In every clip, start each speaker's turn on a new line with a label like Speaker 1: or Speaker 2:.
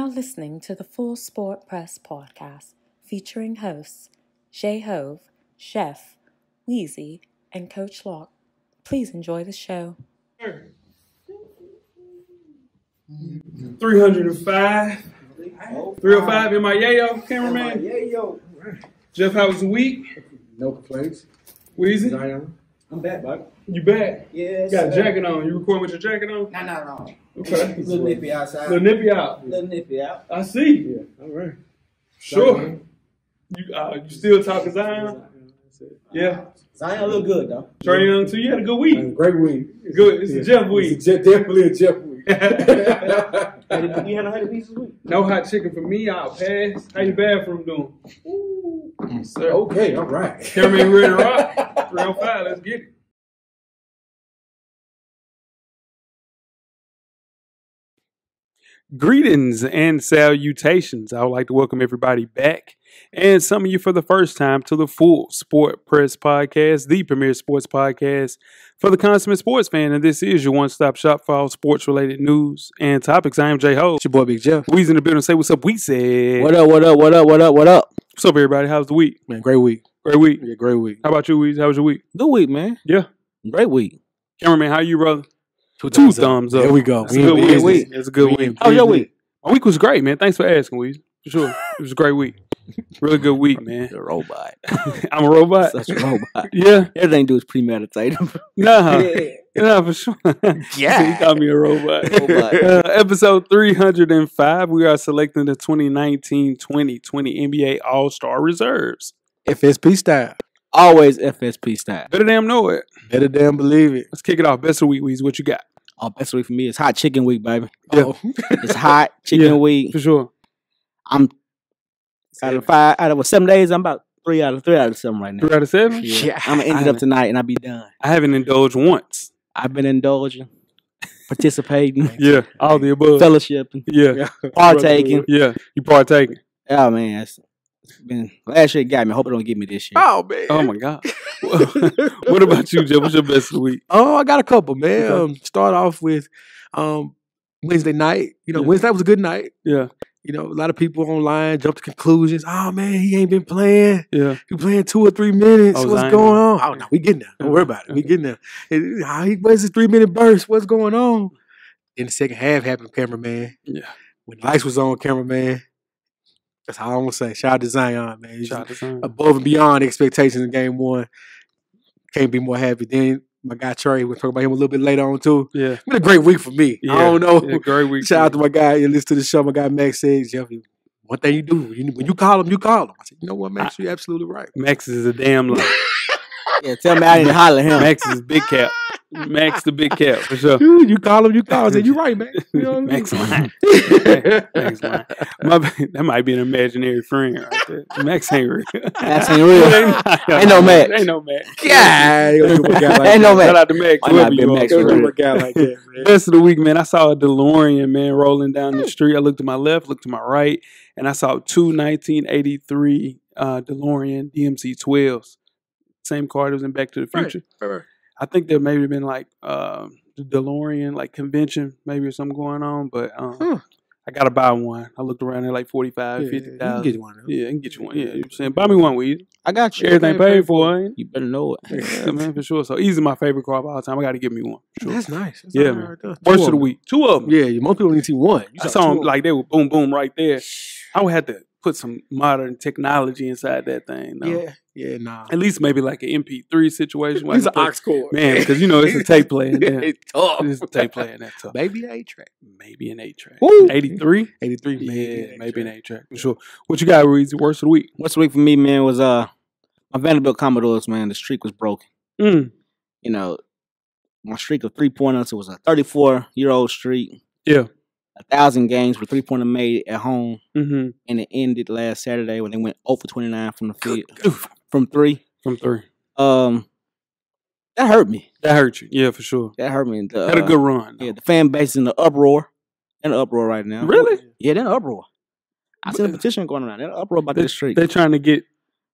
Speaker 1: now listening to the Full Sport Press podcast featuring hosts Jay Hove, Chef, Weezy, and Coach Locke. Please enjoy the show.
Speaker 2: 305. 305 in my yayo, cameraman.
Speaker 3: Yayo.
Speaker 2: Jeff, how was the week?
Speaker 3: No complaints.
Speaker 2: Weezy?
Speaker 3: I'm back, bud.
Speaker 2: You back?
Speaker 3: Yes.
Speaker 2: You got a jacket on. You recording with your jacket on?
Speaker 3: No.
Speaker 2: Okay.
Speaker 3: A little nippy outside.
Speaker 2: Little nippy out.
Speaker 3: Little nippy out.
Speaker 2: I see.
Speaker 3: Yeah. All right.
Speaker 2: Sure. You still talking Zion? Yeah.
Speaker 3: Zion look good, though.
Speaker 2: Trey Young, too. You had a good week.
Speaker 4: Great week.
Speaker 2: Good. It's a Jeff week.
Speaker 4: It's definitely a Jeff week.
Speaker 3: You had 100 pieces a week?
Speaker 2: No hot chicken for me. I'll pass. How your bathroom doing?
Speaker 4: Sir. Okay, all right.
Speaker 2: Cameraman ready to rock? 305. Let's get it. Greetings and salutations. I would like to welcome everybody back and some of you for the first time to the Full Sport Press Podcast, the premier sports podcast for the consummate sports fan. And this is your one-stop shop for all sports-related news and topics. I am Jay Ho.
Speaker 4: It's your boy Big Jeff.
Speaker 2: Weezy in the building. Say what's up, Weezy.
Speaker 4: What up?
Speaker 2: What's up, everybody? How's the week?
Speaker 4: Man, great week.
Speaker 2: Great week.
Speaker 4: Yeah, great week.
Speaker 2: How about you, Weezy? How was your week?
Speaker 4: Good week, man.
Speaker 2: Yeah.
Speaker 4: Great week.
Speaker 2: Cameraman, how you, brother? Two thumbs up.
Speaker 4: There we go.
Speaker 2: It's a good week. It's a good week.
Speaker 4: How was your week?
Speaker 2: My week was great, man. Thanks for asking, Weezy. For sure. It was a great week. Really good week, man.
Speaker 4: You're a robot.
Speaker 2: I'm a robot.
Speaker 4: Such a robot.
Speaker 2: Yeah.
Speaker 4: Everything you do is premeditated.
Speaker 2: Nah. Yeah, for sure.
Speaker 4: Yeah.
Speaker 2: He called me a robot. Episode 305, we are selecting the 2019-2020 NBA All-Star Reserves.
Speaker 4: FSP style. Always FSP style.
Speaker 2: Better damn know it.
Speaker 4: Better damn believe it.
Speaker 2: Let's kick it off. Best of the week, Weezy. What you got?
Speaker 4: Oh, best week for me is hot chicken week, baby.
Speaker 2: Yeah.
Speaker 4: Oh, it's hot chicken week.
Speaker 2: For sure.
Speaker 4: I'm out of 7 days, I'm about 3 out of 7 right now.
Speaker 2: 3 out of 7?
Speaker 4: Yeah. I'm gonna end it up tonight and I'll be done.
Speaker 2: I haven't indulged once.
Speaker 4: I've been indulging, participating,
Speaker 2: Yeah, all the above.
Speaker 4: fellowshipping,
Speaker 2: Yeah,
Speaker 4: partaking.
Speaker 2: yeah, you partaking.
Speaker 4: Oh man, it's been last year got me. I hope it don't get me this year.
Speaker 3: Oh, man.
Speaker 2: Oh my God. What about you, Jeff? What's your best of the week?
Speaker 5: Oh, I got a couple, man.
Speaker 2: Okay.
Speaker 5: Start off with Wednesday night. Wednesday night was a good night.
Speaker 2: Yeah,
Speaker 5: A lot of people online jumped to conclusions. Oh, man, he ain't been playing.
Speaker 2: yeah.
Speaker 5: He playing 2 or 3 minutes.
Speaker 2: Oh,
Speaker 5: What's
Speaker 2: Zion.
Speaker 5: going on? Oh, no, we getting there. Don't worry about it. We getting there. Where's his 3-minute burst? What's going on? Then the second half happened, cameraman.
Speaker 2: Yeah.
Speaker 5: When the lights was on, cameraman. That's all I'm going to say. Shout out to Zion, man. He's
Speaker 2: Shout out to Zion.
Speaker 5: above and beyond expectations in game 1. Can't be more happy. Then my guy Trey, we'll talk about him a little bit later on too.
Speaker 2: Yeah.
Speaker 5: It's been a great week for me.
Speaker 2: Yeah.
Speaker 5: I don't know.
Speaker 2: Yeah, great week.
Speaker 5: Shout out to my guy. You listen to the show. My guy Max said, Jeff, one thing you do, when you call him, you call him. I said, you know what, Max, you're absolutely right.
Speaker 2: Max is a damn lie.
Speaker 4: Yeah, tell me I didn't holler at him.
Speaker 2: Max is big cap. Max the big cap, for sure.
Speaker 5: Dude, you call him, you call him. I said, you're right, man. You know what I mean?
Speaker 2: Max lying. Max lying. That might be an imaginary friend right there. Max ain't real.
Speaker 4: Max ain't real. Ain't no Max.
Speaker 2: Ain't no Max.
Speaker 5: Yeah.
Speaker 4: Ain't no Max.
Speaker 2: Shout out to Max.
Speaker 4: Why
Speaker 2: Whoever
Speaker 4: not be
Speaker 2: you
Speaker 4: Max
Speaker 2: are.
Speaker 4: for real?
Speaker 5: A guy like that, man.
Speaker 2: Best of the week, man. I saw a DeLorean, man, rolling down the street. I looked to my left, looked to my right, and I saw 2 1983 DeLorean DMC 12s. Same car that was in Back to the Future.
Speaker 5: Right.
Speaker 2: I think there maybe been like the DeLorean like convention, maybe or something going on, but I gotta buy one. I looked around there like 45,
Speaker 5: Yeah,
Speaker 2: 50,000.
Speaker 5: you can get one of them.
Speaker 2: Yeah, I can get you one. Yeah, you know what I'm saying? Buy me one, Weezy.
Speaker 4: I got you.
Speaker 2: Everything paid for, ain't it?
Speaker 4: You better know it.
Speaker 2: Yeah, man, for sure. So easy, my favorite car of all time. I gotta give me one. For sure.
Speaker 5: That's nice. That's
Speaker 2: Yeah,
Speaker 5: all
Speaker 2: man.
Speaker 5: right there.
Speaker 2: Worst of
Speaker 5: 2
Speaker 2: the
Speaker 5: them.
Speaker 2: week. 2 of them.
Speaker 5: Yeah, most people only see one. You
Speaker 2: I saw
Speaker 5: 2
Speaker 2: them
Speaker 5: of
Speaker 2: like they were boom, boom right there. I would have to put some modern technology inside that thing. No?
Speaker 5: Yeah, nah.
Speaker 2: At least maybe like an MP3 situation. where I
Speaker 5: He's
Speaker 2: can
Speaker 5: an
Speaker 2: put-
Speaker 5: ox cord.
Speaker 2: Man, because you know it's a tape player in there.
Speaker 5: It's tough.
Speaker 2: It's a tape player in that tough.
Speaker 5: Maybe an 8-track.
Speaker 2: Maybe an 8-track.
Speaker 4: Woo!
Speaker 2: 83?
Speaker 5: 83,
Speaker 2: Yeah, maybe an 8-track. For sure. What you got, Revis? Worst of the week?
Speaker 4: What's the week for me, man, was my Vanderbilt Commodores, man. The streak was broken.
Speaker 2: Mm.
Speaker 4: My streak of 3-pointers, it was a 34-year-old streak.
Speaker 2: Yeah.
Speaker 4: 1,000 games with 3-pointer made at home.
Speaker 2: Mm-hmm.
Speaker 4: And it ended last Saturday when they went 0 for 29 from the field. From 3.
Speaker 2: From 3.
Speaker 4: That hurt me.
Speaker 2: That hurt you. Yeah, for sure.
Speaker 4: That hurt me.
Speaker 2: Had a good run.
Speaker 4: Yeah, the fan base is in the uproar. In the uproar right now.
Speaker 2: Really?
Speaker 4: Yeah, they're in the uproar. I see a petition going on. They're in the uproar about this streak.
Speaker 2: They trying to get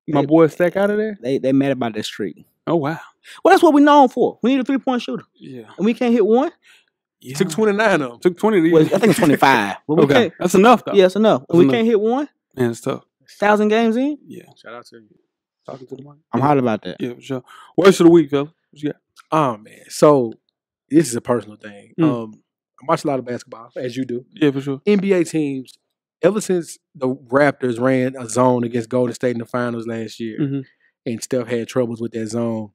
Speaker 2: my boy Stack out of there?
Speaker 4: They mad about this streak.
Speaker 2: Oh, wow.
Speaker 4: Well, that's what we're known for. We need a 3-point shooter.
Speaker 2: Yeah.
Speaker 4: And we can't hit one.
Speaker 2: Yeah.
Speaker 5: Took 29 of them.
Speaker 2: Took 20.
Speaker 4: Well, I think it's 25. But we
Speaker 2: Okay,
Speaker 4: can't.
Speaker 2: that's enough though.
Speaker 4: Yeah, it's enough.
Speaker 2: That's
Speaker 4: We
Speaker 2: enough.
Speaker 4: can't hit one.
Speaker 2: Man, it's tough.
Speaker 4: 1,000 games in.
Speaker 2: Yeah,
Speaker 5: Shout out to you.
Speaker 2: talking to the mic.
Speaker 4: I'm hot about that.
Speaker 2: Yeah, for sure. Worst of the week, fella. What you got?
Speaker 5: Oh man. So this is a personal thing.
Speaker 2: Mm.
Speaker 5: I watch a lot of basketball, as you do.
Speaker 2: Yeah, for sure.
Speaker 5: NBA teams, ever since the Raptors ran a zone against Golden State in the finals last year,
Speaker 2: Mhm.
Speaker 5: and Steph had troubles with that zone,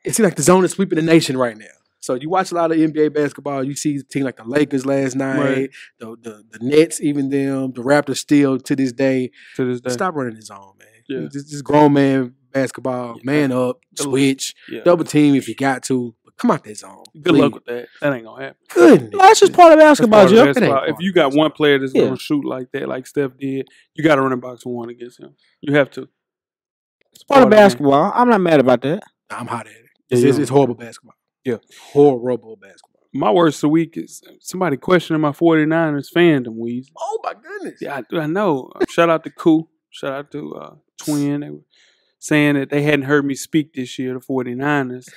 Speaker 5: it seems like the zone is sweeping the nation right now. So you watch a lot of NBA basketball, you see a team like the Lakers last night,
Speaker 2: Right.
Speaker 5: the Nets, even them, the Raptors still to this day.
Speaker 2: To this day.
Speaker 5: Stop running the zone, man.
Speaker 2: Yeah.
Speaker 5: Just grown man basketball,
Speaker 2: Yeah.
Speaker 5: man up, switch,
Speaker 2: Yeah.
Speaker 5: double team if you got to, but come out that zone.
Speaker 2: Good luck with that. That ain't gonna happen.
Speaker 5: Goodness.
Speaker 4: No, that's just part of
Speaker 2: That's
Speaker 4: basketball,
Speaker 2: part of
Speaker 4: Jeff.
Speaker 2: basketball.
Speaker 5: That ain't
Speaker 2: If you got one player that's
Speaker 4: Yeah.
Speaker 2: gonna shoot like that, like Steph did, you got to run a box one against him. You have to. It's
Speaker 4: Part of
Speaker 2: the game.
Speaker 4: basketball. I'm not mad about that.
Speaker 5: I'm hot at it.
Speaker 2: Yeah,
Speaker 5: It's horrible basketball.
Speaker 2: Yeah.
Speaker 5: Horrible basketball.
Speaker 2: My worst of the week is somebody questioning my 49ers fandom, Weezy.
Speaker 5: Oh my goodness.
Speaker 2: Yeah, I know. Shout out to Koo. Shout out to Twin. They were saying that they hadn't heard me speak this year, the 49ers.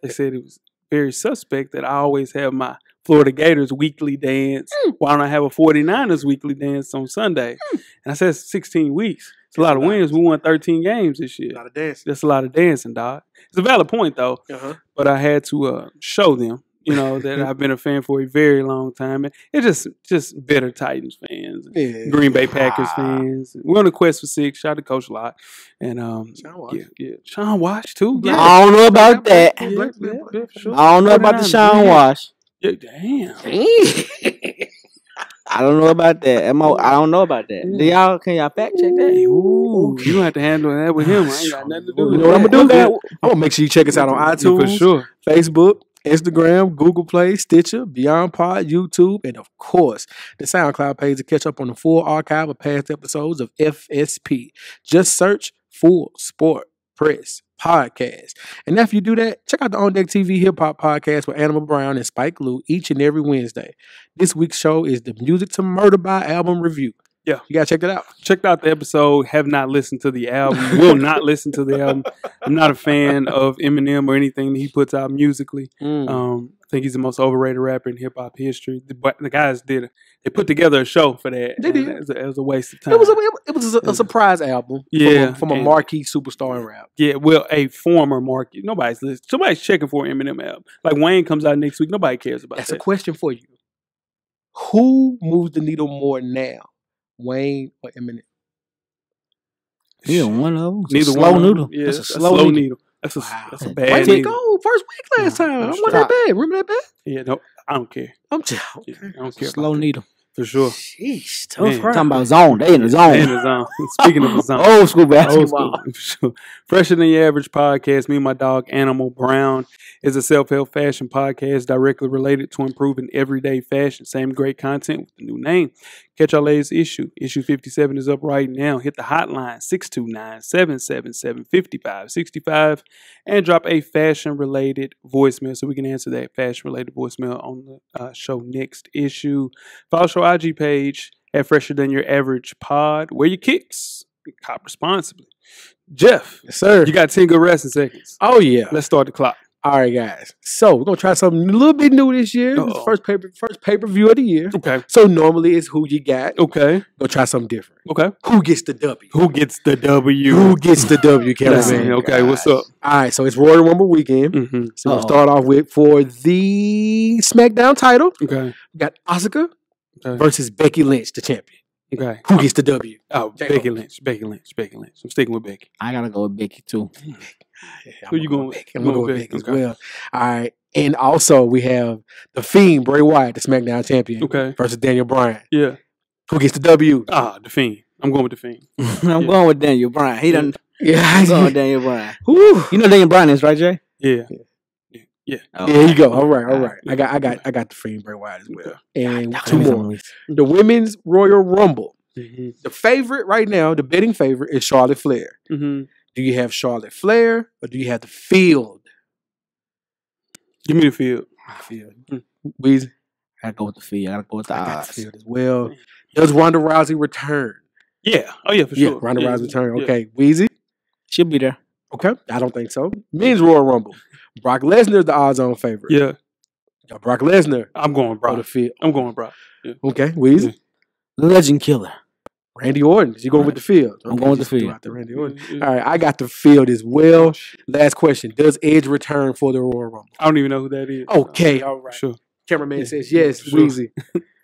Speaker 2: They said it was very suspect that I always have my Florida Gators weekly dance. Why don't I have a 49ers weekly dance on Sunday? And I said 16 weeks. It's a lot of wins. We won 13 games this year.
Speaker 5: A lot of dancing.
Speaker 2: That's a lot of dancing, dog. It's a valid point, though.
Speaker 5: Uh-huh.
Speaker 2: But I had to show them, that I've been a fan for a very long time. And it's just bitter Titans fans,
Speaker 5: Yeah.
Speaker 2: Green Bay Packers fans. We're on the quest for 6. Shout out to Coach Locke. And
Speaker 5: Sean Watts.
Speaker 2: yeah. Sean Wash, too.
Speaker 5: Yeah.
Speaker 4: I don't know about that.
Speaker 2: Yeah, for sure.
Speaker 4: I don't know about the
Speaker 2: 49ers,
Speaker 4: Sean
Speaker 2: yeah.
Speaker 4: Wash.
Speaker 2: Yeah, damn.
Speaker 4: I don't know about that. I don't know about that.
Speaker 2: Yeah.
Speaker 4: Can y'all fact check that?
Speaker 2: Ooh, you gonna have to handle that with him. I ain't got nothing to do
Speaker 5: You
Speaker 2: with
Speaker 5: know what I'm
Speaker 2: that.
Speaker 5: gonna do? I'm gonna make sure you check us out on iTunes,
Speaker 2: For sure.
Speaker 5: Facebook, Instagram, Google Play, Stitcher, Beyond Pod, YouTube, and of course, the SoundCloud page to catch up on the full archive of past episodes of FSP. Just search Full Sport Press Podcast. And after you do that, check out the On Deck TV Hip Hop Podcast with Animal Brown and Spike Lee each and every Wednesday. This week's show is the Music to Murder by album review.
Speaker 2: Yeah.
Speaker 5: You gotta check that out.
Speaker 2: Checked out the episode. Have not listened to the album. Will not listen to the album. I'm not a fan of Eminem or anything that he puts out musically. I think he's the most overrated rapper in hip hop history. The guys they put together a show for that.
Speaker 5: They did.
Speaker 2: It was a waste of time.
Speaker 5: It was a surprise album
Speaker 2: Yeah,
Speaker 5: from a
Speaker 2: and-
Speaker 5: marquee superstar in rap.
Speaker 2: Yeah, well, a former market. Nobody's listening. Somebody's checking for an Eminem album. Like Wayne comes out next week. Nobody cares about
Speaker 5: That's
Speaker 2: that.
Speaker 5: a question for you. Who moves the needle more now, Wayne or Eminem?
Speaker 4: Neither one of them.
Speaker 2: Neither
Speaker 4: Slow
Speaker 2: one of them.
Speaker 4: noodle.
Speaker 2: Yeah,
Speaker 4: That's
Speaker 2: that's
Speaker 4: a slow needle.
Speaker 2: That's a
Speaker 4: Wow.
Speaker 2: that's a
Speaker 5: Why
Speaker 2: bad
Speaker 5: did he
Speaker 2: needle.
Speaker 5: go first week last time? I
Speaker 2: that's
Speaker 5: wasn't that bad. Remember that bad?
Speaker 2: Yeah, no, I don't care.
Speaker 5: I'm just
Speaker 2: Yeah, I don't care.
Speaker 4: Slow
Speaker 2: about that.
Speaker 4: needle.
Speaker 2: For sure.
Speaker 5: Sheesh, tough
Speaker 2: Man.
Speaker 5: crowd.
Speaker 4: Talking about zone. They in the zone.
Speaker 2: And the zone. Speaking of the zone.
Speaker 4: Old school
Speaker 2: Old
Speaker 4: basketball.
Speaker 2: school, for sure. Fresher Than Your Average podcast. Me and my dog, Animal Brown, is a self-help fashion podcast directly related to improving everyday fashion. Same great content with the new name. Catch our latest issue. Issue 57 is up right now. Hit the hotline 629-777-5565 and drop a fashion-related voicemail so we can answer that fashion-related voicemail on the show next issue. Follow our IG page at Fresher Than Your Average Pod. Wear your kicks. Cop responsibly. Jeff,
Speaker 5: Yes, sir.
Speaker 2: you got 10 good resting seconds.
Speaker 5: Oh yeah.
Speaker 2: Let's start the clock.
Speaker 5: All right, guys. So we're gonna try something a little bit new this year. This is
Speaker 2: Uh-oh.
Speaker 5: first pay-per-view of the year.
Speaker 2: Okay.
Speaker 5: So normally it's who you got.
Speaker 2: Okay.
Speaker 5: Go try something different.
Speaker 2: Okay.
Speaker 5: Who gets the W?
Speaker 2: Who gets the W?
Speaker 5: Who gets the W,
Speaker 2: That's
Speaker 5: Kevin?
Speaker 2: it. Okay, what's up?
Speaker 5: All right, so it's Royal Rumble weekend.
Speaker 2: Mm-hmm.
Speaker 5: So we'll start off with for the SmackDown title.
Speaker 2: Okay.
Speaker 5: We got Asuka
Speaker 2: Okay.
Speaker 5: versus Becky Lynch, the champion.
Speaker 2: Okay.
Speaker 5: Who gets the W?
Speaker 2: Oh, Becky Lynch. Becky Lynch. I'm sticking with Becky.
Speaker 4: I gotta go with Becky too.
Speaker 2: Who you going with?
Speaker 5: I'm gonna go with Becky as
Speaker 2: Okay.
Speaker 5: well. All right, and also we have the Fiend Bray Wyatt, the SmackDown champion,
Speaker 2: Okay.
Speaker 5: versus Daniel Bryan.
Speaker 2: Yeah.
Speaker 5: Who gets the W?
Speaker 2: The Fiend. I'm going with the Fiend.
Speaker 4: I'm going with Daniel Bryan. He done.
Speaker 5: Yeah,
Speaker 4: I'm going with Daniel Bryan.
Speaker 5: Whew.
Speaker 4: You know Daniel Bryan is, right, Jay?
Speaker 2: Yeah.
Speaker 5: There you go. All right. I got the Fiend Bray Wyatt as well, and two more. The Women's Royal Rumble.
Speaker 2: Mm-hmm.
Speaker 5: The favorite right now, the betting favorite, is Charlotte Flair.
Speaker 2: Mm-hmm.
Speaker 5: Do you have Charlotte Flair or do you have the field?
Speaker 2: Give me the field.
Speaker 5: Field. Weezy?
Speaker 4: I gotta go with the field. I gotta go with the
Speaker 5: I got the
Speaker 4: odds.
Speaker 5: field as well. Does Ronda Rousey return?
Speaker 2: Yeah. Oh, yeah, for
Speaker 5: Yeah,
Speaker 2: sure.
Speaker 5: Ronda Rousey return.
Speaker 2: Yeah.
Speaker 5: Okay, Weezy?
Speaker 4: She'll be there.
Speaker 5: Okay, I don't think so. Men's Royal Rumble. Brock Lesnar is the odds-on favorite.
Speaker 2: Yeah.
Speaker 5: Brock Lesnar.
Speaker 2: I'm going
Speaker 5: On
Speaker 2: Brock.
Speaker 5: the field.
Speaker 2: I'm going Brock. Yeah.
Speaker 5: Okay, Weezy.
Speaker 4: Legend killer.
Speaker 5: Randy Orton. You going with the field?
Speaker 4: I'm going with the
Speaker 5: just threw
Speaker 4: field.
Speaker 5: out the Randy Orton. All right, I got the field as well. Last question: does Edge return for the Royal Rumble?
Speaker 2: I don't even know who that is.
Speaker 5: Okay, all right.
Speaker 2: Sure.
Speaker 5: Cameraman says yes.
Speaker 2: Sure.
Speaker 5: Weezy,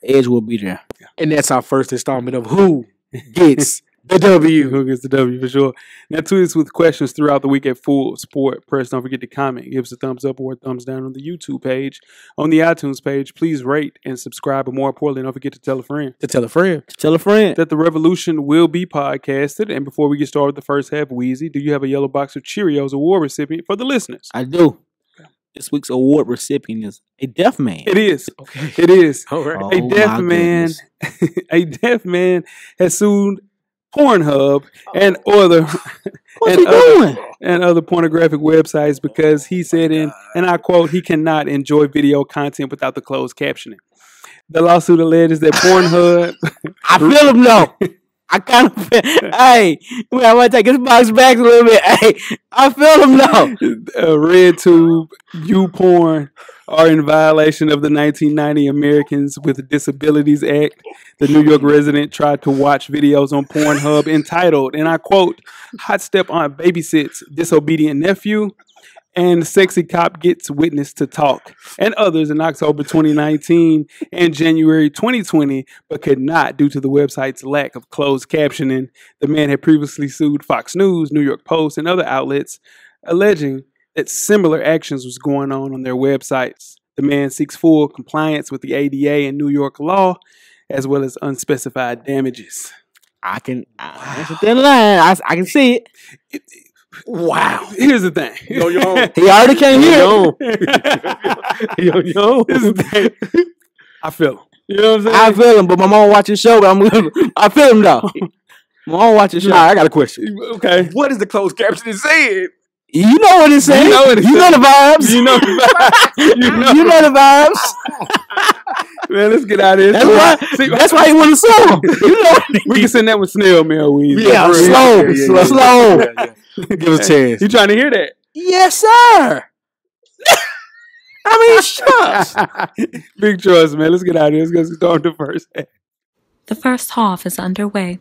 Speaker 4: Edge will be there.
Speaker 5: and that's our first installment of Who Gets the W.
Speaker 2: Who gets the W for sure. Now, tweet us with questions throughout the week at Full Sport Press. Don't forget to comment. Give us a thumbs up or a thumbs down on the YouTube page. On the iTunes page, please rate and subscribe. But more importantly, don't forget to tell a friend
Speaker 5: To tell a friend.
Speaker 4: Tell a friend.
Speaker 2: that the revolution will be podcasted. And before we get started with the first half, Weezy, do you have a yellow box of Cheerios award recipient for the listeners?
Speaker 4: I do. This week's award recipient is a deaf man.
Speaker 2: It is.
Speaker 5: Okay.
Speaker 2: It is.
Speaker 5: All right.
Speaker 4: Oh,
Speaker 2: A deaf
Speaker 4: my
Speaker 2: man.
Speaker 4: goodness.
Speaker 2: A deaf man has sued Pornhub and other
Speaker 4: What's he doing?
Speaker 2: and other pornographic websites because he said and I quote, he cannot enjoy video content without the closed captioning. The lawsuit alleges that Pornhub
Speaker 4: I feel him though. I kind of feel, hey, wait, I want to take his box back a little bit. Hey, I feel him though.
Speaker 2: RedTube, YouPorn are in violation of the 1990 Americans with Disabilities Act. The New York resident tried to watch videos on Pornhub entitled, and I quote, Hot Step Aunt Babysits Disobedient Nephew and Sexy Cop Gets Witness to Talk, and others in October 2019 and January 2020, but could not due to the website's lack of closed captioning. The man had previously sued Fox News, New York Post, and other outlets, alleging that similar actions was going on their websites. The man seeks full compliance with the ADA and New York law, as well as unspecified damages.
Speaker 4: I can thin line. I can see it.
Speaker 2: Wow. Here's the thing.
Speaker 5: Yo, yo.
Speaker 4: He already can't hear
Speaker 5: Yo,
Speaker 4: it.
Speaker 5: yo, yo.
Speaker 2: Here's the thing. I feel him. You know what I'm saying?
Speaker 4: I feel him, but my mom watching show. But I feel him though. My mom watching show.
Speaker 5: All right, I got a question.
Speaker 2: Okay.
Speaker 5: What is the closed caption saying?
Speaker 4: You know what it's saying.
Speaker 2: You know what it's
Speaker 4: You know
Speaker 2: saying.
Speaker 4: the vibes.
Speaker 2: You know the
Speaker 4: You know the vibes.
Speaker 2: Man, let's get out of here.
Speaker 4: That's why.
Speaker 2: See,
Speaker 4: That's why he want to sue him. You know.
Speaker 2: we can send that with snail mail, Weezy.
Speaker 4: Yeah,
Speaker 2: For real.
Speaker 4: slow.
Speaker 5: Yeah, yeah. Give us a chance.
Speaker 2: You trying to hear that?
Speaker 4: Yes, sir. I mean, shucks.
Speaker 2: Big choice, man. Let's get out of here. Let's start the first half.
Speaker 1: The first half is underway.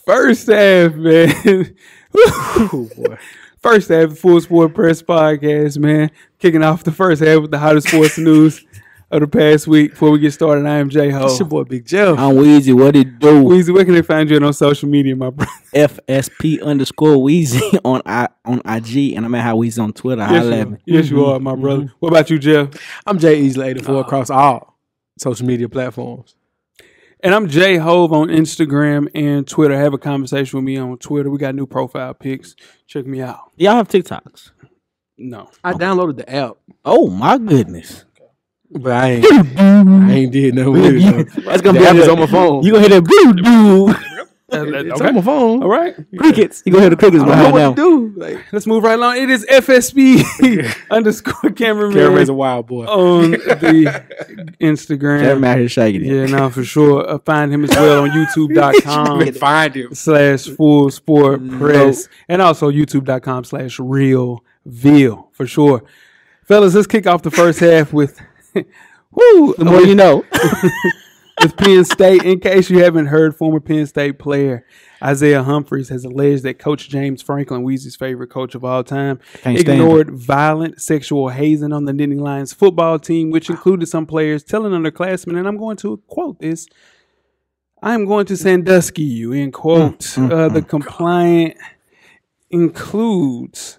Speaker 2: First half, man.
Speaker 5: Oh, boy.
Speaker 2: First half of Full Sport Press Podcast, man. Kicking off the first half with the hottest sports news of the past week. Before we get started, I am J Ho.
Speaker 5: It's your boy Big Jeff.
Speaker 4: I'm Weezy. What it do?
Speaker 2: Weezy, where can they find you on social media, my brother?
Speaker 4: FSP_Weezy on IG, and I'm at How Weezy on Twitter.
Speaker 2: Yes,
Speaker 4: Holla
Speaker 2: you
Speaker 4: at
Speaker 2: are.
Speaker 4: me.
Speaker 2: Yes, you are, my brother. What about you, Jeff?
Speaker 5: I'm Jay Easley 84 across all social media platforms.
Speaker 2: And I'm J Hove on Instagram and Twitter. Have a conversation with me on Twitter. We got new profile pics. Check me out.
Speaker 4: Y'all have TikToks?
Speaker 2: No.
Speaker 5: I downloaded the app,
Speaker 4: Oh my goodness!
Speaker 5: but I ain't did nothing with it. though.
Speaker 4: That's gonna
Speaker 5: The app
Speaker 4: be
Speaker 5: is on my phone.
Speaker 4: You gonna hear that blue doo
Speaker 5: It's on my phone.
Speaker 2: All right.
Speaker 4: crickets? You gonna hear the crickets
Speaker 5: I don't know
Speaker 4: behind
Speaker 5: what
Speaker 4: them?
Speaker 5: to do. Like,
Speaker 2: Let's move right along. It is FSB _ cameraman
Speaker 5: Cameraman's a wild boy.
Speaker 2: on the Instagram.
Speaker 4: Everybody out here shaking it.
Speaker 2: Yeah, no, for sure. Find him as well on youtube.com
Speaker 5: Find him.
Speaker 2: / Full Sport Press and also youtube.com / Real Veal for sure. Fellas, let's kick off the first half with woo,
Speaker 4: The more you know.
Speaker 2: with Penn State. In case you haven't heard, former Penn State player Isaiah Humphries has alleged that Coach James Franklin, Weezy's favorite coach of all time,
Speaker 4: Can't stand
Speaker 2: ignored violent sexual hazing on the Nittany Lions football team, which included some players telling underclassmen, and I'm going to quote this, I am going to Sandusky you, end quote. The compliant includes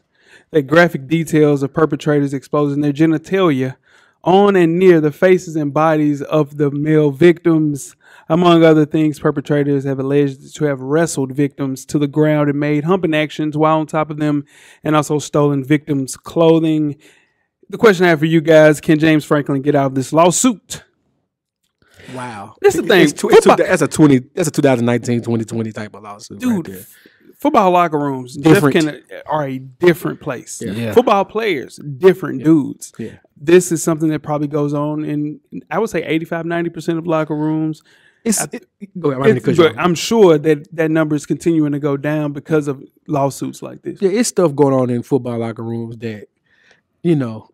Speaker 2: that graphic details of perpetrators exposing their genitalia on and near the faces and bodies of the male victims. Among other things, perpetrators have alleged to have wrestled victims to the ground and made humping actions while on top of them, and also stolen victims' clothing. The question I have for you guys, can James Franklin get out of this lawsuit?
Speaker 5: Wow.
Speaker 2: This is the thing.
Speaker 5: That's a 2019, 2020 type of lawsuit.
Speaker 2: Dude,
Speaker 5: right there.
Speaker 2: football locker rooms
Speaker 5: Different.
Speaker 2: are a different place.
Speaker 4: Yeah.
Speaker 2: Football players, different dudes.
Speaker 5: Yeah.
Speaker 2: This is something that probably goes on in, I would say, 85-90% of locker rooms.
Speaker 5: Go ahead,
Speaker 2: But I'm sure that number is continuing to go down because of lawsuits like this.
Speaker 5: yeah, it's stuff going on in football locker rooms that, you know,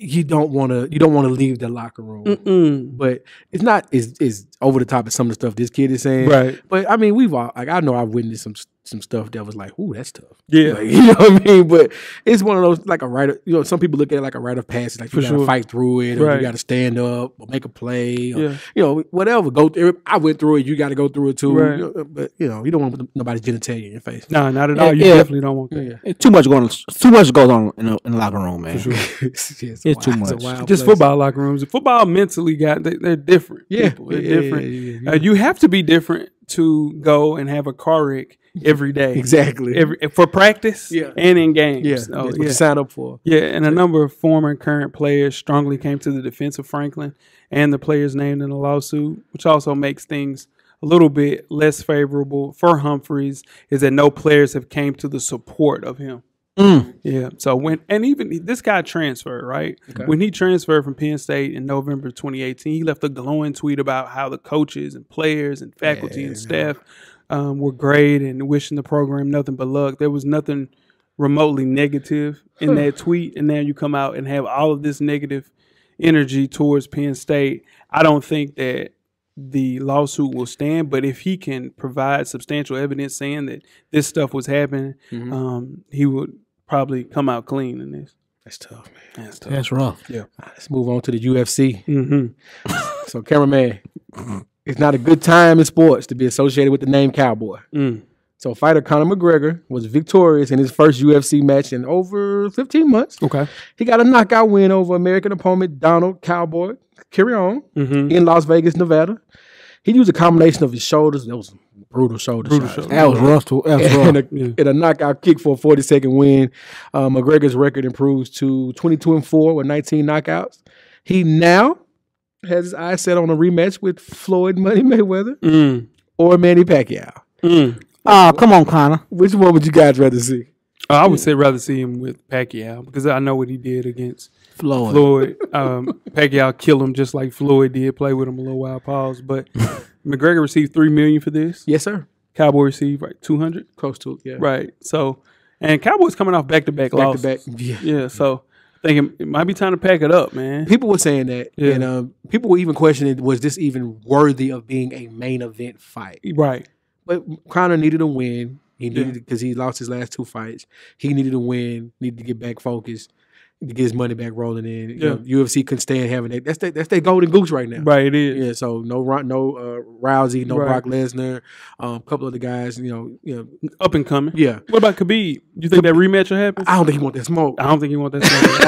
Speaker 5: you don't want to leave the locker room. But it's not is over the top of some of the stuff this kid is saying.
Speaker 2: Right.
Speaker 5: But I mean, we've all I know I've witnessed some stuff that was like, ooh, that's tough.
Speaker 2: Yeah.
Speaker 5: Like, you know what I mean? But it's one of those like a rite of, some people look at it like a rite of passage, like you gotta fight through it, or you gotta stand up or make a play, or whatever. Go through. I went through it. You got to go through it too.
Speaker 2: Right.
Speaker 5: But you don't want nobody's genitalia in your face.
Speaker 2: No, not at all. You definitely don't want that.
Speaker 4: Yeah. Too much goes on in the locker room, man.
Speaker 2: For sure.
Speaker 4: It's too much.
Speaker 5: Just
Speaker 2: Just football locker rooms. Football mentally they're different.
Speaker 5: Yeah,
Speaker 2: people. They're different.
Speaker 5: Yeah.
Speaker 2: You have to be different to go and have a car wreck every day.
Speaker 5: Exactly.
Speaker 2: For practice and in games.
Speaker 5: Yeah,
Speaker 2: So,
Speaker 5: that's what you sign up for.
Speaker 2: Yeah, and a number of former and current players strongly came to the defense of Franklin and the players named in the lawsuit, which also makes things a little bit less favorable for Humphreys, is that no players have came to the support of him. Yeah. So even this guy transferred, right? Okay. When he transferred from Penn State in November 2018, he left a glowing tweet about how the coaches and players and faculty and staff were great and wishing the program nothing but luck. There was nothing remotely negative in that tweet, and now you come out and have all of this negative energy towards Penn State. I don't think that the lawsuit will stand, but if he can provide substantial evidence saying that this stuff was happening, he would probably come out clean in this.
Speaker 5: That's tough, man.
Speaker 2: That's tough.
Speaker 4: That's rough.
Speaker 2: Yeah.
Speaker 5: Let's move on to the UFC. So, cameraman, it's not a good time in sports to be associated with the name Cowboy. So, fighter Conor McGregor was victorious in his first UFC match in over 15 months. Okay. He got a knockout win over American opponent Donald Cowboy Carrion in Las Vegas, Nevada. He used a combination of his shoulders. That was brutal shoulder shots.
Speaker 4: That was rough.
Speaker 5: And a knockout kick for a 40-second win. McGregor's record improves to 22-4 with 19 knockouts. He now has his eyes set on a rematch with Floyd Money Mayweather or Manny Pacquiao.
Speaker 4: Oh, come on, Conor.
Speaker 5: Which one would you guys rather see?
Speaker 2: I would say rather see him with Pacquiao because I know what he did against Floyd. Pacquiao killed him just like Floyd did. Play with him a little while. Pause. But McGregor received $3 million for this.
Speaker 5: Yes, sir.
Speaker 2: Cowboy received $200.
Speaker 5: Close to it. Yeah.
Speaker 2: Right. So, and Cowboy's coming off back-to-back losses.
Speaker 5: Back-to-back.
Speaker 2: Yeah. So I think it might be time to pack it up, man.
Speaker 5: People were saying that, and people were even questioning, was this even worthy of being a main event fight?
Speaker 2: Right.
Speaker 5: But Conor needed a win. He needed because he lost his last 2 fights. He needed a win. Needed to get back focused, to get his money back rolling in. You know, UFC couldn't stand having that. That's their golden goose right now.
Speaker 2: Right, it is.
Speaker 5: Yeah. So no Rousey, no Brock Lesnar, a couple of the guys. You know,
Speaker 2: up and coming.
Speaker 5: Yeah.
Speaker 2: What about Khabib? You think that rematch will happen?
Speaker 5: I don't think he want that smoke.
Speaker 2: I don't think he want that smoke.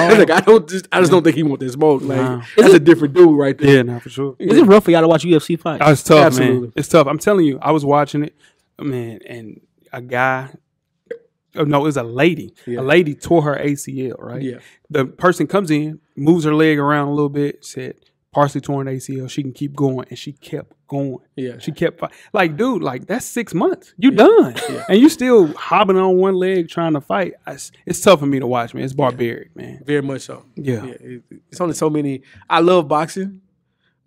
Speaker 5: I just don't think he want that smoke. Like that's a different dude right there.
Speaker 2: Yeah, no, for sure.
Speaker 4: Is it rough for y'all to watch UFC fight?
Speaker 2: Oh, it's tough,
Speaker 5: Absolutely.
Speaker 2: man. It's tough. I'm telling you, I was watching it, man, and a guy. Oh, no, it was a lady. Yeah. A lady tore her ACL, right? Yeah. The person comes in, moves her leg around a little bit, said, partially torn ACL. She can keep going. And she kept going. Yeah. She kept like, dude, like, that's 6 months. You done. Yeah. And you still hobbling on one leg trying to fight. It's tough for me to watch, man. It's barbaric, man.
Speaker 5: Very much so.
Speaker 2: Yeah.
Speaker 5: It's only so many. I love boxing,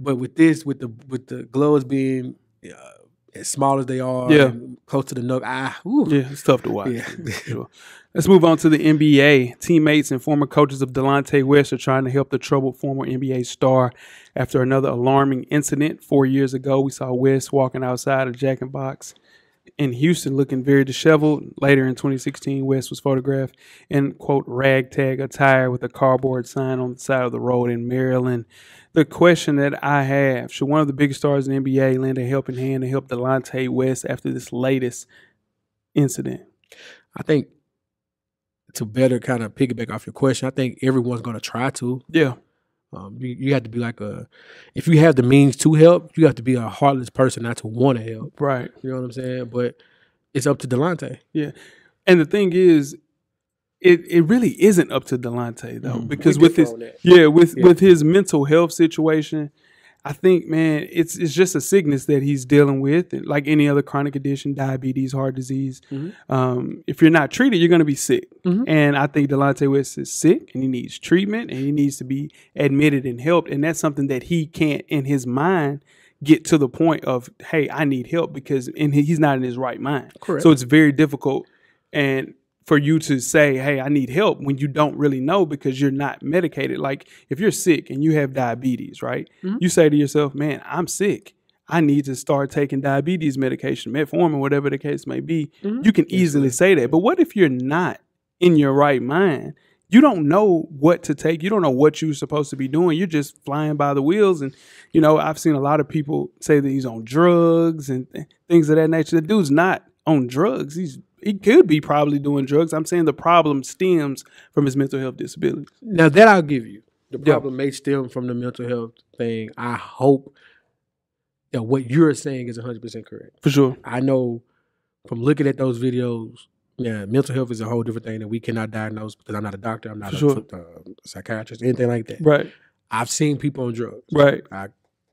Speaker 5: but with this, with the gloves being as small as they are, and close to the nub.
Speaker 2: It's tough to watch. Yeah. Sure. Let's move on to the NBA. Teammates and former coaches of Delonte West are trying to help the troubled former NBA star after another alarming incident 4 years ago. We saw West walking outside of Jack in the Box in Houston looking very disheveled. Later in 2016, West was photographed in, quote, ragtag attire with a cardboard sign on the side of the road in Maryland. The question that I have, should one of the biggest stars in the NBA lend a helping hand to help Delonte West after this latest incident?
Speaker 5: I think to better kind of piggyback off your question, I think everyone's going to try to.
Speaker 2: Yeah.
Speaker 5: You have to be like if you have the means to help, you have to be a heartless person not to want to help.
Speaker 2: Right.
Speaker 5: You know what I'm saying? But it's up to Delonte.
Speaker 2: Yeah. And the thing is, it really isn't up to Delonte though, because with his mental health situation, I think, man, it's just a sickness that he's dealing with, like any other chronic condition, diabetes, heart disease. If you're not treated, you're going to be sick. And I think Delonte West is sick, and he needs treatment, and he needs to be admitted and helped. And that's something that he can't, in his mind, get to the point of, hey, I need help, because he's not in his right mind.
Speaker 5: Correct.
Speaker 2: So it's very difficult. And for you to say, hey, I need help when you don't really know because you're not medicated. Like if you're sick and you have diabetes, right?
Speaker 5: Mhm.
Speaker 2: You say to yourself, man, I'm sick. I need to start taking diabetes medication, metformin, whatever the case may be.
Speaker 5: Mhm.
Speaker 2: You can easily say that. But what if you're not in your right mind? You don't know what to take. You don't know what you're supposed to be doing. You're just flying by the wheels. And, you know, I've seen a lot of people say that he's on drugs and things of that nature. The dude's not on drugs. He could be probably doing drugs. I'm saying the problem stems from his mental health disabilities.
Speaker 5: Now that I'll give you. The
Speaker 2: Yeah.
Speaker 5: problem may stem from the mental health thing. I hope that what you're saying is 100% correct.
Speaker 2: For sure.
Speaker 5: I know from looking at those videos, yeah, mental health is a whole different thing that we cannot diagnose because I'm not a doctor, I'm not
Speaker 2: For
Speaker 5: a
Speaker 2: sure.
Speaker 5: psychiatrist, anything like that.
Speaker 2: Right.
Speaker 5: I've seen people on drugs.
Speaker 2: Right.
Speaker 5: I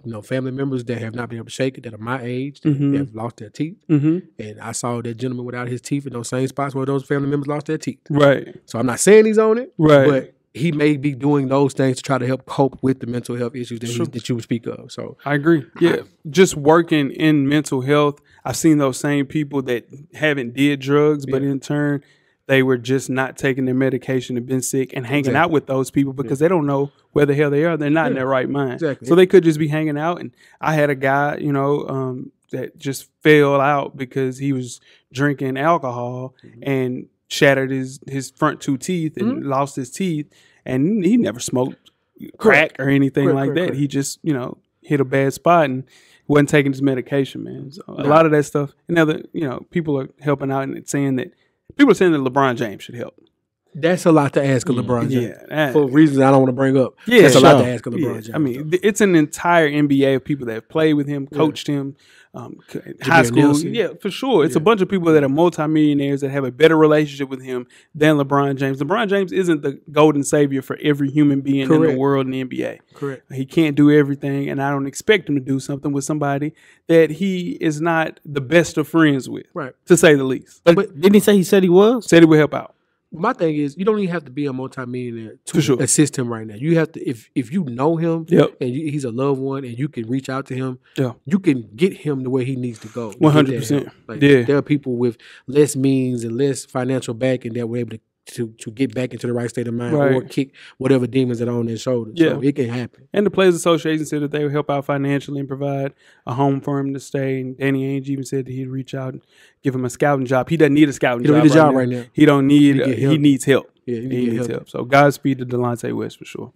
Speaker 5: know family members that have not been able to shake it, that are my age, that
Speaker 2: Mhm.
Speaker 5: have lost their teeth.
Speaker 2: Mm-hmm.
Speaker 5: And I saw that gentleman without his teeth in those same spots where those family members lost their teeth.
Speaker 2: Right.
Speaker 5: So I'm not saying he's on it,
Speaker 2: Right.
Speaker 5: but he may be doing those things to try to help cope with the mental health issues that,
Speaker 2: Sure.
Speaker 5: that you would speak of. So
Speaker 2: I agree. Yeah. Just working in mental health, I've seen those same people that haven't did drugs, but
Speaker 5: Yeah.
Speaker 2: in turn, they were just not taking their medication and been sick and hanging
Speaker 5: Exactly.
Speaker 2: out with those people because they don't know where the hell they are. They're not in
Speaker 5: Yeah.
Speaker 2: their right mind.
Speaker 5: Exactly.
Speaker 2: So they could just be hanging out. And I had a guy, that just fell out because he was drinking alcohol and shattered his front two teeth and lost his teeth. And he never smoked crack or anything like that.
Speaker 5: Correct.
Speaker 2: He just, hit a bad spot and wasn't taking his medication, man. So a lot of that stuff. And now that, people are helping out and saying that LeBron James should help.
Speaker 5: that's a lot to ask of LeBron James.
Speaker 2: Yeah.
Speaker 5: For reasons I don't want to bring up.
Speaker 2: Yeah,
Speaker 5: That's a lot
Speaker 2: sure.
Speaker 5: to ask of LeBron James.
Speaker 2: I mean, it's an entire NBA of people that have played with him, coached him, high school.
Speaker 5: Nelson.
Speaker 2: Yeah, for sure. It's a
Speaker 5: Yeah.
Speaker 2: bunch of people that are multimillionaires that have a better relationship with him than LeBron James. LeBron James isn't the golden savior for every human being in the
Speaker 5: Correct.
Speaker 2: world in the NBA.
Speaker 5: Correct.
Speaker 2: He can't do everything, and I don't expect him to do something with somebody that he is not the best of friends with,
Speaker 5: Right.
Speaker 2: to say the least.
Speaker 4: But didn't he say he said he was?
Speaker 2: Said he would help out.
Speaker 5: My thing is, you don't even have to be a multimillionaire to
Speaker 2: For sure.
Speaker 5: assist him right now. You have to, if you know him
Speaker 2: Yep.
Speaker 5: and he's a loved one and you can reach out to him,
Speaker 2: Yeah.
Speaker 5: you can get him to where he needs to go. to get that
Speaker 2: 100%.
Speaker 5: help. Like,
Speaker 2: Yeah.
Speaker 5: there are people with less means and less financial backing that were able to get back into the right state of mind
Speaker 2: Right.
Speaker 5: or kick whatever demons that are on their shoulders.
Speaker 2: Yeah.
Speaker 5: So it can happen.
Speaker 2: And the Players Association said that they would help out financially and provide a home for him to stay. And Danny Ainge even said that he'd reach out and give him a scouting job. He doesn't need a scouting
Speaker 5: He don't
Speaker 2: job,
Speaker 5: need a job right now.
Speaker 2: He don't need.
Speaker 5: He get
Speaker 2: He
Speaker 5: help.
Speaker 2: needs help.
Speaker 5: Yeah,
Speaker 2: He
Speaker 5: need to get
Speaker 2: needs
Speaker 5: help.
Speaker 2: help. So Godspeed to Delonte West for sure.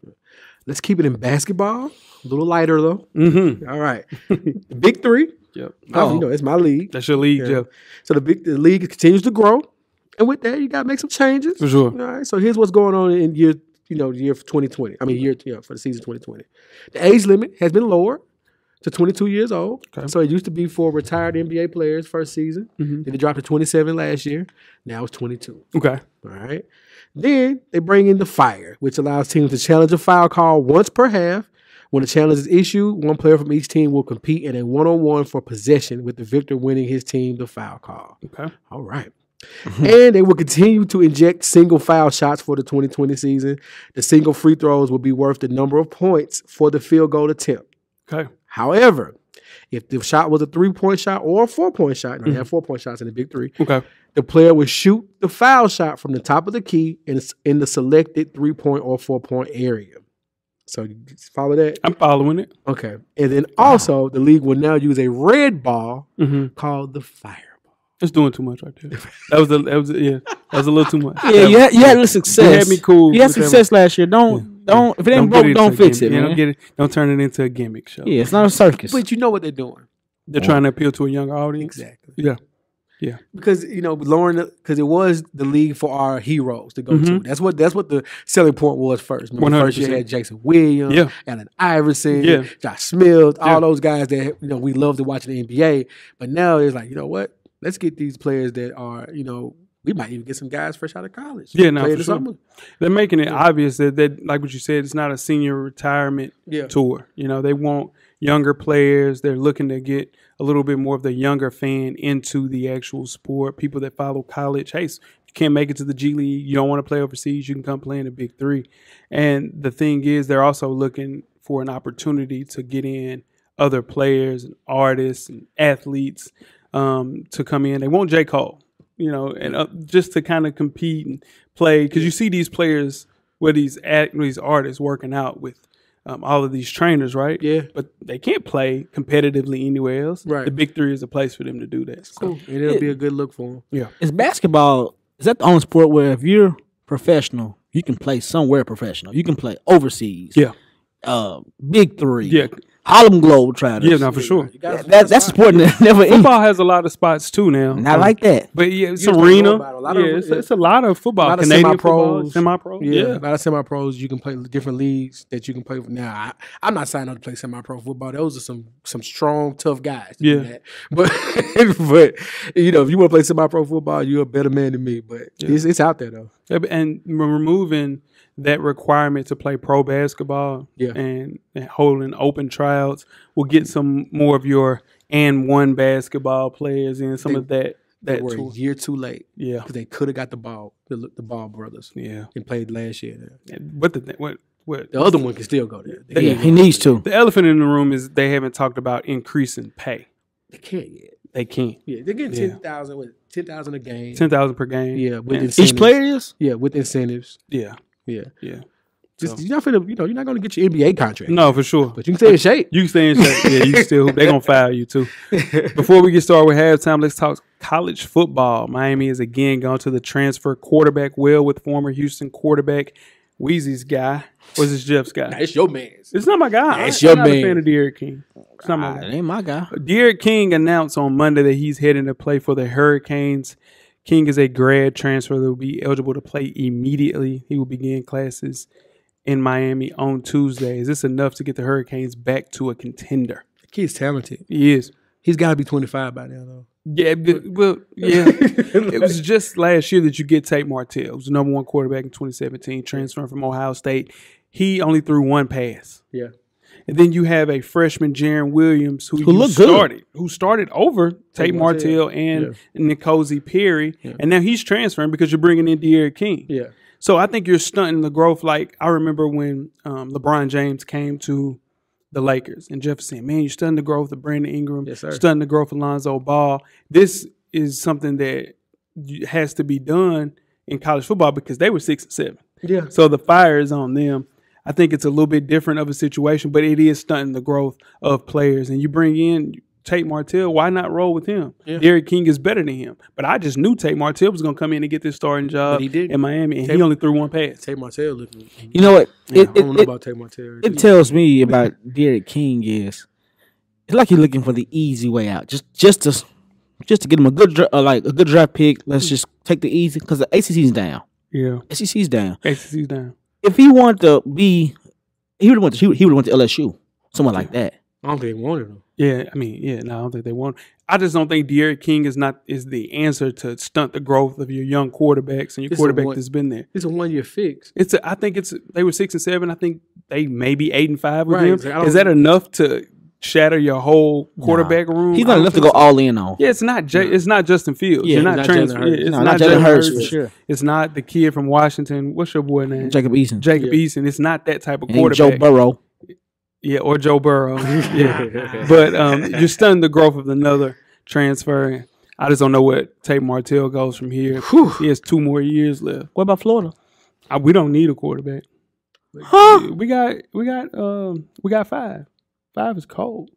Speaker 5: Let's keep it in basketball. A little lighter though.
Speaker 2: Mm-hmm.
Speaker 5: All right. The Big Three.
Speaker 2: Yep.
Speaker 5: It's my league.
Speaker 2: That's your league,
Speaker 5: Yeah.
Speaker 2: Jeff.
Speaker 5: So the league continues to grow. And with that, you got to make some changes.
Speaker 2: For sure.
Speaker 5: All right. So here's what's going on in year 2020. I mean, for the season 2020. The age limit has been lowered to 22 years old.
Speaker 2: Okay.
Speaker 5: So it used to be for retired NBA players first season.
Speaker 2: Mhm.
Speaker 5: Then it dropped to 27 last year. Now it's 22.
Speaker 2: Okay.
Speaker 5: All right. Then they bring in the fire, which allows teams to challenge a foul call once per half. When the challenge is issued, one player from each team will compete in a one-on-one for possession, with the victor winning his team the foul call.
Speaker 2: Okay.
Speaker 5: All right. And they will continue to inject single foul shots for the 2020 season. The single free throws will be worth the number of points for the field goal attempt.
Speaker 2: Okay.
Speaker 5: However, if the shot was a 3-point shot or a 4-point shot, they have 4-point shots in the Big Three,
Speaker 2: Okay.
Speaker 5: the player would shoot the foul shot from the top of the key in the selected 3-point or 4-point area. So you follow that?
Speaker 2: I'm following it.
Speaker 5: Okay. And then also the league will now use a red ball
Speaker 2: Mm-hmm.
Speaker 5: called the fireball.
Speaker 2: It's doing too much right there. That was a little too much.
Speaker 4: Yeah, you had a little success.
Speaker 2: You had me cool.
Speaker 4: You had
Speaker 2: with that
Speaker 4: success last year. Don't if it ain't
Speaker 2: put
Speaker 4: broke,
Speaker 2: into
Speaker 4: don't
Speaker 2: a
Speaker 4: fix
Speaker 2: gimmick.
Speaker 4: it,
Speaker 2: Yeah,
Speaker 4: man.
Speaker 2: don't turn it into a gimmick show.
Speaker 4: Yeah, it's not a circus.
Speaker 5: But you know what they're doing.
Speaker 2: They're trying to appeal to a younger audience.
Speaker 5: Exactly.
Speaker 2: Yeah.
Speaker 5: Because because it was the league for our heroes to go to.
Speaker 2: Mhm.
Speaker 5: That's what the selling point was first. Remember, first you
Speaker 2: 100%.
Speaker 5: had Jason Williams,
Speaker 2: Yeah.
Speaker 5: Allen Iverson,
Speaker 2: Yeah.
Speaker 5: Josh Smith,
Speaker 2: Yeah.
Speaker 5: all those guys that we love to watch in the NBA. But now it's like, you know what? Let's get these players that are, we might even get some guys fresh out of college.
Speaker 2: Yeah, no,
Speaker 5: Play in
Speaker 2: for
Speaker 5: the
Speaker 2: sure.
Speaker 5: summer.
Speaker 2: They're making it obvious that, like what you said, it's not a senior retirement
Speaker 5: Yeah.
Speaker 2: tour. They want younger players. They're looking to get a little bit more of the younger fan into the actual sport. People that follow college. Hey, you can't make it to the G League. You don't want to play overseas. You can come play in the Big Three. And the thing is, they're also looking for an opportunity to get in other players and artists and athletes to come in. They want J. Cole. you know, and just to kind of compete and play. Because you see these players, these artists working out with all of these trainers, right?
Speaker 5: Yeah.
Speaker 2: But they can't play competitively anywhere else.
Speaker 5: Right.
Speaker 2: The Big Three is a place for them to do that. So.
Speaker 5: Cool. And it'll be a good look for them.
Speaker 2: Yeah.
Speaker 4: Is basketball, is that the only sport where if you're professional, you can play somewhere professional? You can play overseas.
Speaker 2: Yeah.
Speaker 4: Big Three.
Speaker 2: Yeah.
Speaker 4: Harlem Globetrotters.
Speaker 2: Yeah, no, for sure.
Speaker 4: That's a sport that never ends.
Speaker 2: Football has a lot of spots too now.
Speaker 4: Not like that.
Speaker 2: But yeah, it's
Speaker 5: You just don't
Speaker 2: arena.
Speaker 5: know about it. A lot of-
Speaker 2: It's a lot of football.
Speaker 5: A lot of
Speaker 2: Canadian
Speaker 5: semi-pros.
Speaker 2: football, semi-pro.
Speaker 5: Yeah,
Speaker 2: Yeah.
Speaker 5: a lot of semi-pros. You can play different leagues that you can play for. Now, I'm not signing up to play semi-pro football. Those are some strong, tough guys. To do that. But you know, if you want to play semi-pro football, you're a better man than me. But it's out there though.
Speaker 2: And removing that requirement to play pro basketball and holding open tryouts will get some more of your and one basketball players in some of that.
Speaker 5: They were
Speaker 2: tool.
Speaker 5: a year too late.
Speaker 2: Yeah,
Speaker 5: because they could have got the Ball brothers.
Speaker 2: Yeah,
Speaker 5: and played last year.
Speaker 2: But what
Speaker 5: the other one can still go there.
Speaker 4: He needs to.
Speaker 2: The elephant in the room is they haven't talked about increasing pay.
Speaker 5: They can't yet.
Speaker 2: They can't.
Speaker 5: Yeah, they're getting 10,000 a game.
Speaker 2: 10,000 per game.
Speaker 5: Yeah, with incentives.
Speaker 4: Each player is.
Speaker 5: Yeah, with incentives.
Speaker 2: Yeah.
Speaker 5: Just you're not going to get your NBA contract.
Speaker 2: No, for sure.
Speaker 5: But you can stay in shape.
Speaker 2: You can stay in shape. Yeah, you can still. They're gonna fire you too. Before we get started with halftime, let's talk college football. Miami has again gone to the transfer quarterback well with former Houston quarterback Weezy's guy. Or is this Jeff's guy?
Speaker 5: Nah, it's your man's.
Speaker 2: It's not my guy.
Speaker 5: It's your
Speaker 2: I'm not
Speaker 5: man.
Speaker 2: a fan of Derek King. It's not my guy.
Speaker 4: That ain't my guy.
Speaker 2: Derek King announced on Monday that he's heading to play for the Hurricanes. King is a grad transfer that will be eligible to play immediately. He will begin classes in Miami on Tuesday. Is this enough to get the Hurricanes back to a contender?
Speaker 5: The kid's talented.
Speaker 2: He is.
Speaker 5: He's got to be 25 by now, though.
Speaker 2: Yeah, well, yeah. It was just last year that you get Tate Martell. He was the number one quarterback in 2017, transferring from Ohio State. He only threw one pass.
Speaker 5: Yeah.
Speaker 2: And then you have a freshman, Jaron Williams, who started over Tate Martell and N'Kosi Perry. Yeah. And now he's transferring because you're bringing in Derek King.
Speaker 5: Yeah.
Speaker 2: So I think you're stunting the growth. Like I remember when LeBron James came to the Lakers and Jeff said, man, you're stunting the growth of Brandon Ingram, stunting the growth of Lonzo Ball. This is something that has to be done in college football because they were 6 and 7.
Speaker 5: Yeah.
Speaker 2: So the fire is on them. I think it's a little bit different of a situation, but it is stunting the growth of players. And you bring in Tate Martell, why not roll with him? Yeah. Derek King is better than him. But I just knew Tate Martell was going to come in and get this starting job in Miami, and he only threw one pass.
Speaker 5: Tate Martell looking.
Speaker 4: You know what?
Speaker 5: I don't know about Tate Martell.
Speaker 4: It tells me about Derek King is it's like he's looking for the easy way out, just to get him a good draft pick. Let's just take the easy because the ACC's down.
Speaker 2: Yeah,
Speaker 4: ACC's down.
Speaker 2: ACC's down.
Speaker 4: If he wanted to be, he would have went to LSU, somewhere like that.
Speaker 5: I don't think they wanted him.
Speaker 2: Yeah, I mean, no, I don't think they want. I just don't think Derek King is the answer to stunt the growth of your young quarterbacks and your quarterback that's been there.
Speaker 5: It's a 1 year fix.
Speaker 2: I think they were 6 and 7. I think they may be 8 and 5 with him.
Speaker 5: Exactly.
Speaker 2: Is that enough to shatter your whole quarterback room?
Speaker 4: He's not enough to go all in on.
Speaker 2: Yeah, it's not. It's not Justin Fields.
Speaker 4: Yeah,
Speaker 2: you're not transferring.
Speaker 4: It's not Jalen Hurts for sure.
Speaker 2: It's not the kid from Washington. What's your boy name?
Speaker 4: Jacob Eason.
Speaker 2: Eason. It's not that type of quarterback.
Speaker 4: Joe Burrow.
Speaker 2: Yeah, or Joe Burrow. Yeah, but you're stunning the growth of another transfer. I just don't know what Tate Martell goes from here. Whew. He has 2 more years left.
Speaker 4: What about Florida?
Speaker 2: We don't need a quarterback.
Speaker 4: Huh?
Speaker 2: We got 5. 5 is cold.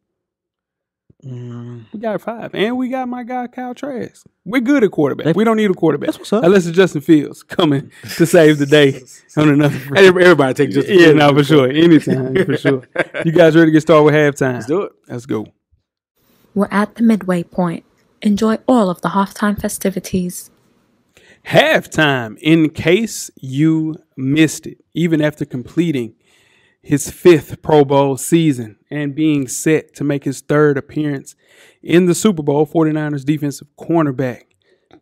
Speaker 2: We got 5, and we got my guy Kyle Trask. We're good at quarterback. We don't need a quarterback.
Speaker 4: That's what's up.
Speaker 2: Unless it's Justin Fields coming to save the day on another.
Speaker 5: Everybody take Justin Fields.
Speaker 2: Yeah, no, for sure. Anytime, for sure. You guys ready to get started with halftime?
Speaker 5: Let's do it.
Speaker 2: Let's go.
Speaker 1: We're at the midway point. Enjoy all of the halftime festivities.
Speaker 2: Halftime, in case you missed it, even after completing his 5th Pro Bowl season and being set to make his 3rd appearance in the Super Bowl, 49ers defensive cornerback,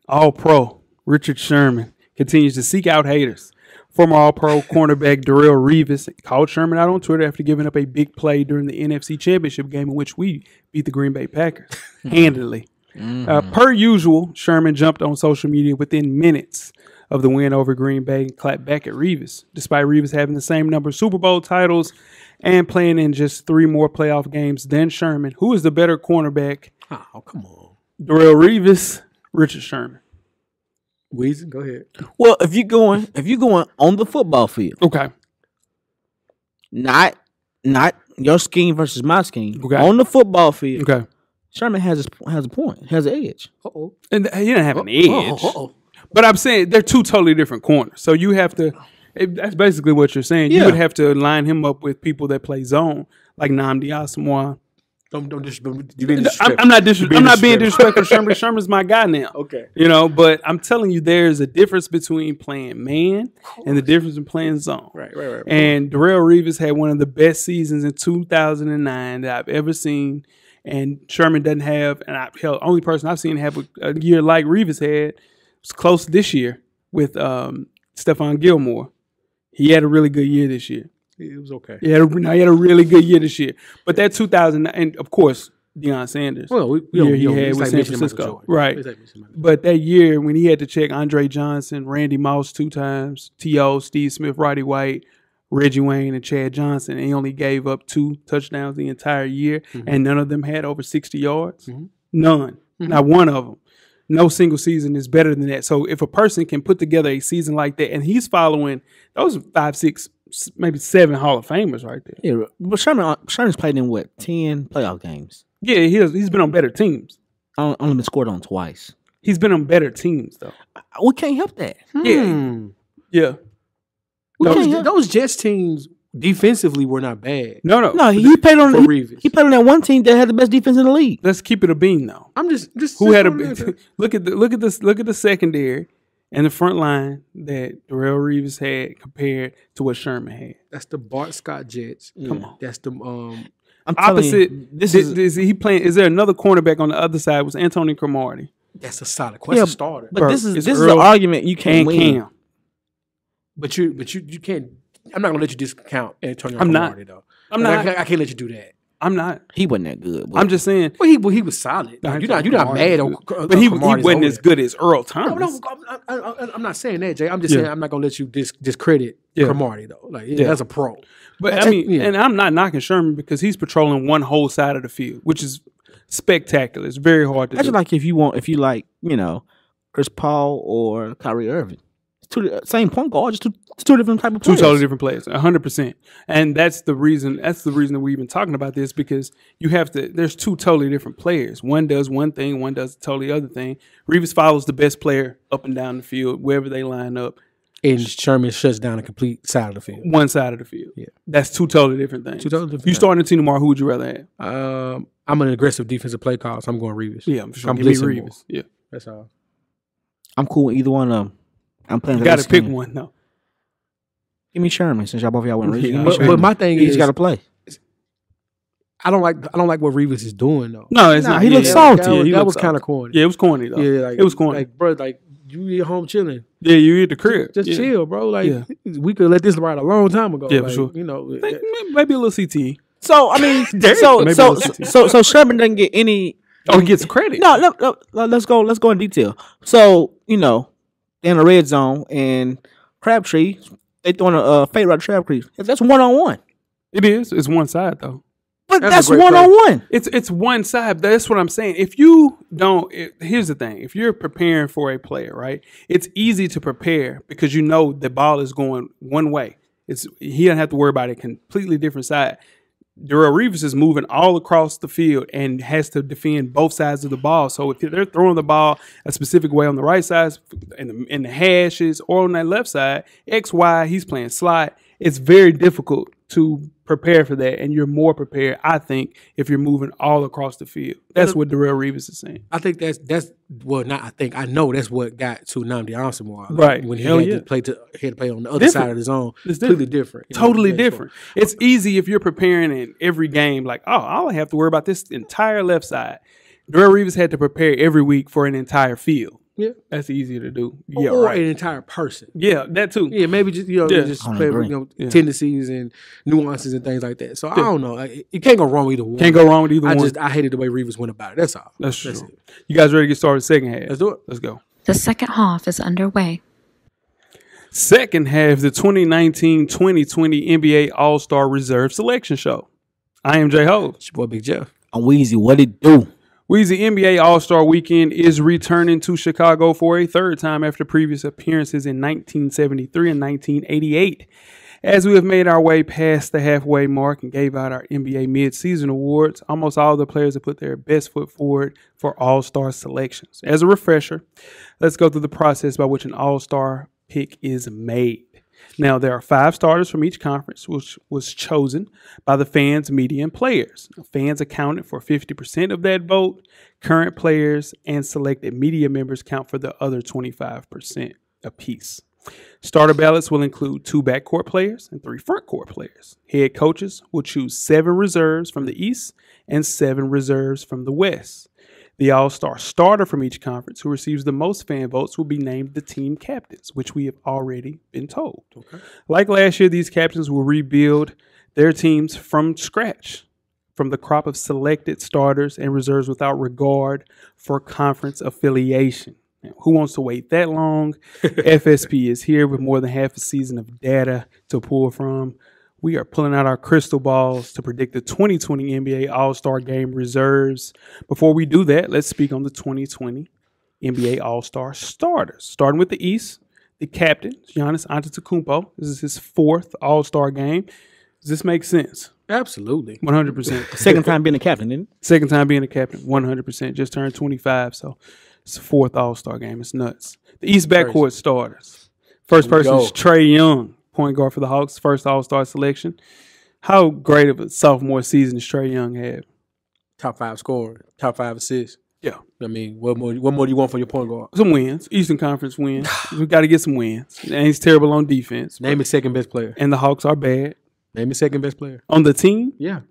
Speaker 2: All-Pro Richard Sherman continues to seek out haters. Former All-Pro cornerback Darrelle Revis called Sherman out on Twitter after giving up a big play during the NFC Championship game in which we beat the Green Bay Packers handily. Per usual, Sherman jumped on social media within minutes of the win over Green Bay and clapped back at Revis. Despite Revis having the same number of Super Bowl titles and playing in just 3 more playoff games than Sherman, who is the better cornerback?
Speaker 5: Oh, come on.
Speaker 2: Darrelle Revis, Richard Sherman.
Speaker 5: Weezy, go ahead.
Speaker 4: Well, if you're going on the football field,
Speaker 2: Okay.
Speaker 4: not your scheme versus my scheme.
Speaker 2: Okay.
Speaker 4: On the football field,
Speaker 2: Okay.
Speaker 4: Sherman has a point, has an edge.
Speaker 5: Uh-oh.
Speaker 2: And he didn't have an edge.
Speaker 5: Uh-oh.
Speaker 2: But I'm saying they're two totally different corners. So you have to. That's basically what you're saying. You
Speaker 4: Yeah.
Speaker 2: would have to line him up with people that play zone, like Nnamdi Asomugha.
Speaker 5: Don't
Speaker 2: I'm not being disrespectful to Sherman. Sherman's my guy now.
Speaker 5: Okay.
Speaker 2: You know, but I'm telling you, there's a difference between playing man and the difference in playing zone.
Speaker 5: Right.
Speaker 2: And Darrelle Revis had one of the best seasons in 2009 that I've ever seen. And Sherman doesn't have, and the only person I've seen have a year like Revis had was close this year with Stephon Gilmore. He had a really good year this year.
Speaker 5: It was okay.
Speaker 2: He had a really good year this year. But that 2009, and of course, Deion Sanders.
Speaker 5: Well,
Speaker 2: he had with San Francisco. Right.
Speaker 5: Like
Speaker 2: But that year when he had to check Andre Johnson, Randy Moss 2 times, T.O., Steve Smith, Roddy White, Reggie Wayne, and Chad Johnson, and he only gave up 2 touchdowns the entire year, and none of them had over 60 yards. None. Not one of them. No single season is better than that. So if a person can put together a season like that, and he's following those 5, 6, maybe 7 Hall of Famers right there.
Speaker 4: Yeah, but Sherman's played in 10 playoff games.
Speaker 2: Yeah, he's been on better teams.
Speaker 4: Only been scored on twice.
Speaker 2: He's been on better teams though.
Speaker 4: We can't help that.
Speaker 2: Yeah.
Speaker 5: Those Jets teams defensively were not bad.
Speaker 2: No.
Speaker 4: He played on
Speaker 5: Revis.
Speaker 4: he played on that one team that had the best defense in the league.
Speaker 2: Let's keep it a bean though.
Speaker 5: I'm just
Speaker 2: Who had a look at the secondary and the front line that Darrelle Revis had compared to what Sherman had.
Speaker 5: That's the Bart Scott Jets.
Speaker 2: Come on.
Speaker 5: That's the
Speaker 4: I'm telling
Speaker 2: opposite.
Speaker 4: you,
Speaker 2: Is he playing? Is there another cornerback on the other side? Was Antonio Cromartie?
Speaker 5: that's a solid question. Starter.
Speaker 4: But
Speaker 2: Bro,
Speaker 4: this is
Speaker 2: Earl
Speaker 4: an argument you can't
Speaker 2: And
Speaker 4: win.
Speaker 2: Cam.
Speaker 5: But you can't. I'm not gonna let you discount Antonio
Speaker 2: I'm not.
Speaker 5: Cromartie, though.
Speaker 2: I'm
Speaker 5: Like,
Speaker 2: not.
Speaker 5: I can't let you do that.
Speaker 2: I'm not.
Speaker 4: He wasn't that good.
Speaker 2: I'm just saying.
Speaker 5: Well, he was solid. Like, you're not mad.
Speaker 2: But he wasn't as good as Earl Thomas.
Speaker 5: No, I'm not saying that, Jay. I'm just saying I'm not gonna let you discredit Cromartie though. Like that's a pro.
Speaker 2: But I mean, and I'm not knocking Sherman because he's patrolling one whole side of the field, which is spectacular. It's very hard to
Speaker 4: That's
Speaker 2: do.
Speaker 4: like if you like, Chris Paul or Kyrie Irving. It's same point guard, just two different type of
Speaker 2: Two
Speaker 4: players.
Speaker 2: totally different players, 100%. And that's the reason that we're even talking about this, because there's 2 totally different players. One does one thing, one does a totally other thing. Revis follows the best player up and down the field, wherever they line up.
Speaker 5: And Sherman shuts down a complete side of the field.
Speaker 2: One side of the field.
Speaker 5: Yeah.
Speaker 2: That's 2 totally different things.
Speaker 5: 2 totally different
Speaker 2: You starting a team tomorrow, who would you rather have?
Speaker 5: I'm an aggressive defensive play call, so I'm going Revis.
Speaker 2: Yeah, I'm sure.
Speaker 5: I'm
Speaker 2: Give me
Speaker 5: blitzing more.
Speaker 2: Revis. Yeah.
Speaker 5: That's all.
Speaker 4: I'm cool with either one of them. I'm playing.
Speaker 2: You got to pick one, though.
Speaker 4: Give me Sherman since y'all both y'all went.
Speaker 2: Yeah,
Speaker 5: But my thing
Speaker 4: He's
Speaker 5: is,
Speaker 4: got to play.
Speaker 5: I don't like what Revis is doing though.
Speaker 2: No, it's not.
Speaker 4: He looks salty.
Speaker 5: That was kind of corny.
Speaker 2: Yeah, it was corny, though.
Speaker 5: Yeah, like,
Speaker 2: it was corny.
Speaker 5: Like, bro, like you at home chilling.
Speaker 2: Yeah, you at the crib.
Speaker 5: Just
Speaker 2: yeah.
Speaker 5: chill, bro. Like
Speaker 2: Yeah.
Speaker 5: we could let this ride a long time ago.
Speaker 2: Yeah,
Speaker 5: like,
Speaker 2: for sure.
Speaker 5: You know,
Speaker 2: Maybe a little CTE.
Speaker 4: So I mean,
Speaker 2: Maybe
Speaker 4: so Sherman doesn't get any.
Speaker 2: Oh, he gets credit.
Speaker 4: No, let's go in detail. So in the red zone and Crabtree, they throwing a fade route Crabtree. That's 1-on-1.
Speaker 2: It is. It's one side, though.
Speaker 4: But
Speaker 5: That's
Speaker 4: that's
Speaker 5: a great
Speaker 4: 1-on-1.
Speaker 2: It's one side. That's what I'm saying. If you don't, here's the thing. If you're preparing for a player, right, it's easy to prepare because you know the ball is going one way. He doesn't have to worry about a completely different side. Darrelle Revis is moving all across the field and has to defend both sides of the ball. So if they're throwing the ball a specific way on the right side, in the hashes, or on that left side, X, Y, he's playing slot. It's very difficult to prepare for that, and you're more prepared, I think, if you're moving all across the field. That's what Darrelle Revis is saying.
Speaker 5: I think that's well, not I think I know that's what got to Nnamdi Asomugha.
Speaker 2: Right.
Speaker 5: When he
Speaker 2: Hell
Speaker 5: had
Speaker 2: yeah.
Speaker 5: to play on the other
Speaker 2: Different.
Speaker 5: side of the zone.
Speaker 2: It's
Speaker 5: Completely different. You know?
Speaker 2: Totally
Speaker 5: Yeah,
Speaker 2: different. It's easy if you're preparing in every game, like, oh, I only have to worry about this entire left side. Darrelle Revis had to prepare every week for an entire field.
Speaker 5: Yeah.
Speaker 2: That's easier to do. Yeah,
Speaker 5: or
Speaker 2: right.
Speaker 5: an entire person.
Speaker 2: Yeah, that too.
Speaker 5: Yeah, maybe just
Speaker 2: Yeah.
Speaker 5: just
Speaker 4: I
Speaker 5: play
Speaker 4: agree.
Speaker 5: tendencies and nuances and things like that. So I don't know. Like, you can't go wrong with either one.
Speaker 2: Can't go wrong with either one.
Speaker 5: I hated the way Revis went about it. That's all.
Speaker 2: That's true.
Speaker 5: it.
Speaker 2: You guys ready to get started second half?
Speaker 5: Let's do it.
Speaker 2: Let's go.
Speaker 1: The second half is underway.
Speaker 2: Second half, the 2019-2020 NBA All-Star Reserve Selection Show. I am J. Ho.
Speaker 5: It's your boy Big Jeff.
Speaker 4: I'm Weezy. What it do?
Speaker 2: Weezy, NBA All-Star Weekend is returning to Chicago for a third time after previous appearances in 1973 and 1988. As we have made our way past the halfway mark and gave out our NBA mid-season awards, almost all the players have put their best foot forward for All-Star selections. As a refresher, let's go through the process by which an All-Star pick is made. Now, there are 5 starters from each conference, which was chosen by the fans, media, and players. Fans accounted for 50% of that vote. Current players and selected media members count for the other 25% apiece. Starter ballots will include 2 backcourt players and 3 frontcourt players. Head coaches will choose 7 reserves from the East and 7 reserves from the West. The All-Star starter from each conference who receives the most fan votes will be named the team captains, which we have already been told. Okay. Like last year, these captains will rebuild their teams from scratch, from the crop of selected starters and reserves without regard for conference affiliation. Now, who wants to wait that long? FSP is here with more than half a season of data to pull from. We are pulling out our crystal balls to predict the 2020 NBA All-Star Game reserves. Before we do that, let's speak on the 2020 NBA All-Star starters. Starting with the East, the captain, Giannis Antetokounmpo. This is his 4th All-Star game. Does this make sense?
Speaker 5: Absolutely.
Speaker 2: 100%.
Speaker 4: Second time being a captain, didn't it?
Speaker 2: Second time being a captain, 100%. Just turned 25, so it's the 4th All-Star game. It's nuts. The East backcourt starters. First person is Trae Young. Point guard for the Hawks, first All-Star selection. How great of a sophomore season does Trae Young have?
Speaker 5: Top 5 scorer, top 5 assists.
Speaker 2: Yeah.
Speaker 5: I mean, what more do you want from your point guard?
Speaker 2: Some wins. Eastern Conference wins. We got to get some wins. And he's terrible on defense.
Speaker 5: Name his second best player.
Speaker 2: And the Hawks are bad.
Speaker 5: Name his second best player.
Speaker 2: On the team?
Speaker 5: Yeah.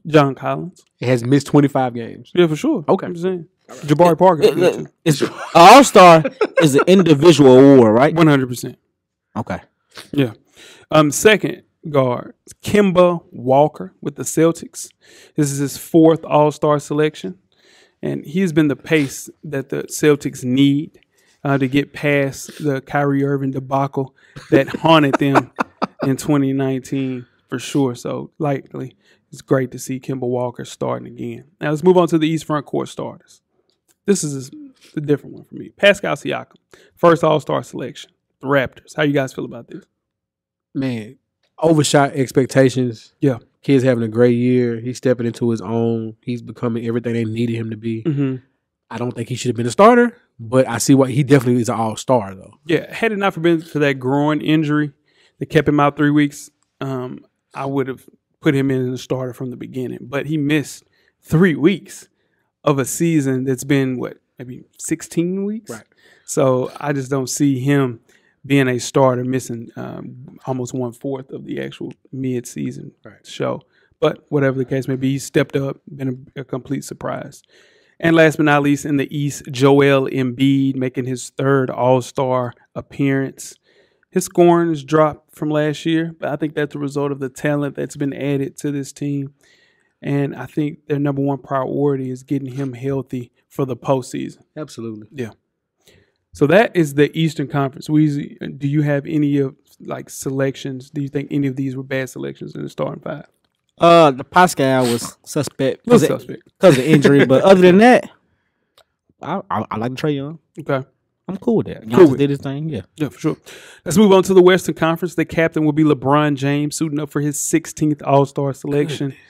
Speaker 2: John Collins.
Speaker 5: He has missed 25 games.
Speaker 2: Yeah, for sure.
Speaker 5: Okay.
Speaker 2: I'm just saying. Jabari Parker.
Speaker 4: It's All-Star is an individual award, right?
Speaker 2: 100%.
Speaker 4: Okay.
Speaker 2: Yeah. Second guard, Kemba Walker with the Celtics. This is his 4th All-Star selection. And he's been the pace that the Celtics need to get past the Kyrie Irving debacle that haunted them in 2019 for sure. So likely it's great to see Kemba Walker starting again. Now let's move on to the East front court starters. This is the different one for me. Pascal Siakam, first All-Star selection. The Raptors. How you guys feel about this?
Speaker 5: Man, overshot expectations. Yeah. Kid's having a great year. He's stepping into his own. He's becoming everything they needed him to be. Mm-hmm. I don't think he should have been a starter, but I see why he definitely is an all-star, though.
Speaker 2: Yeah, had it not been for that groin injury that kept him out 3 weeks, I would have put him in as a starter from the beginning. But he missed 3 weeks of a season that's been, maybe 16 weeks?
Speaker 5: Right.
Speaker 2: So I just don't see him being a starter, missing almost 1/4 of the actual mid-season show. But whatever the case may be, he stepped up, been a complete surprise. And last but not least, in the East, Joel Embiid making his 3rd All-Star appearance. His scoring has dropped from last year, but I think that's a result of the talent that's been added to this team. And I think their number one priority is getting him healthy for the postseason.
Speaker 5: Absolutely.
Speaker 2: Yeah. So that is the Eastern Conference. Weezy, do you have any of selections? Do you think any of these were bad selections in the starting 5?
Speaker 4: The Pascal was suspect because of injury, but other than that, I like Trae Young.
Speaker 2: Okay.
Speaker 4: I'm cool with that. Giannis did his thing, yeah.
Speaker 2: Yeah, for sure. Let's move on to the Western Conference. The captain will be LeBron James, suiting up for his 16th All-Star selection. Goodness.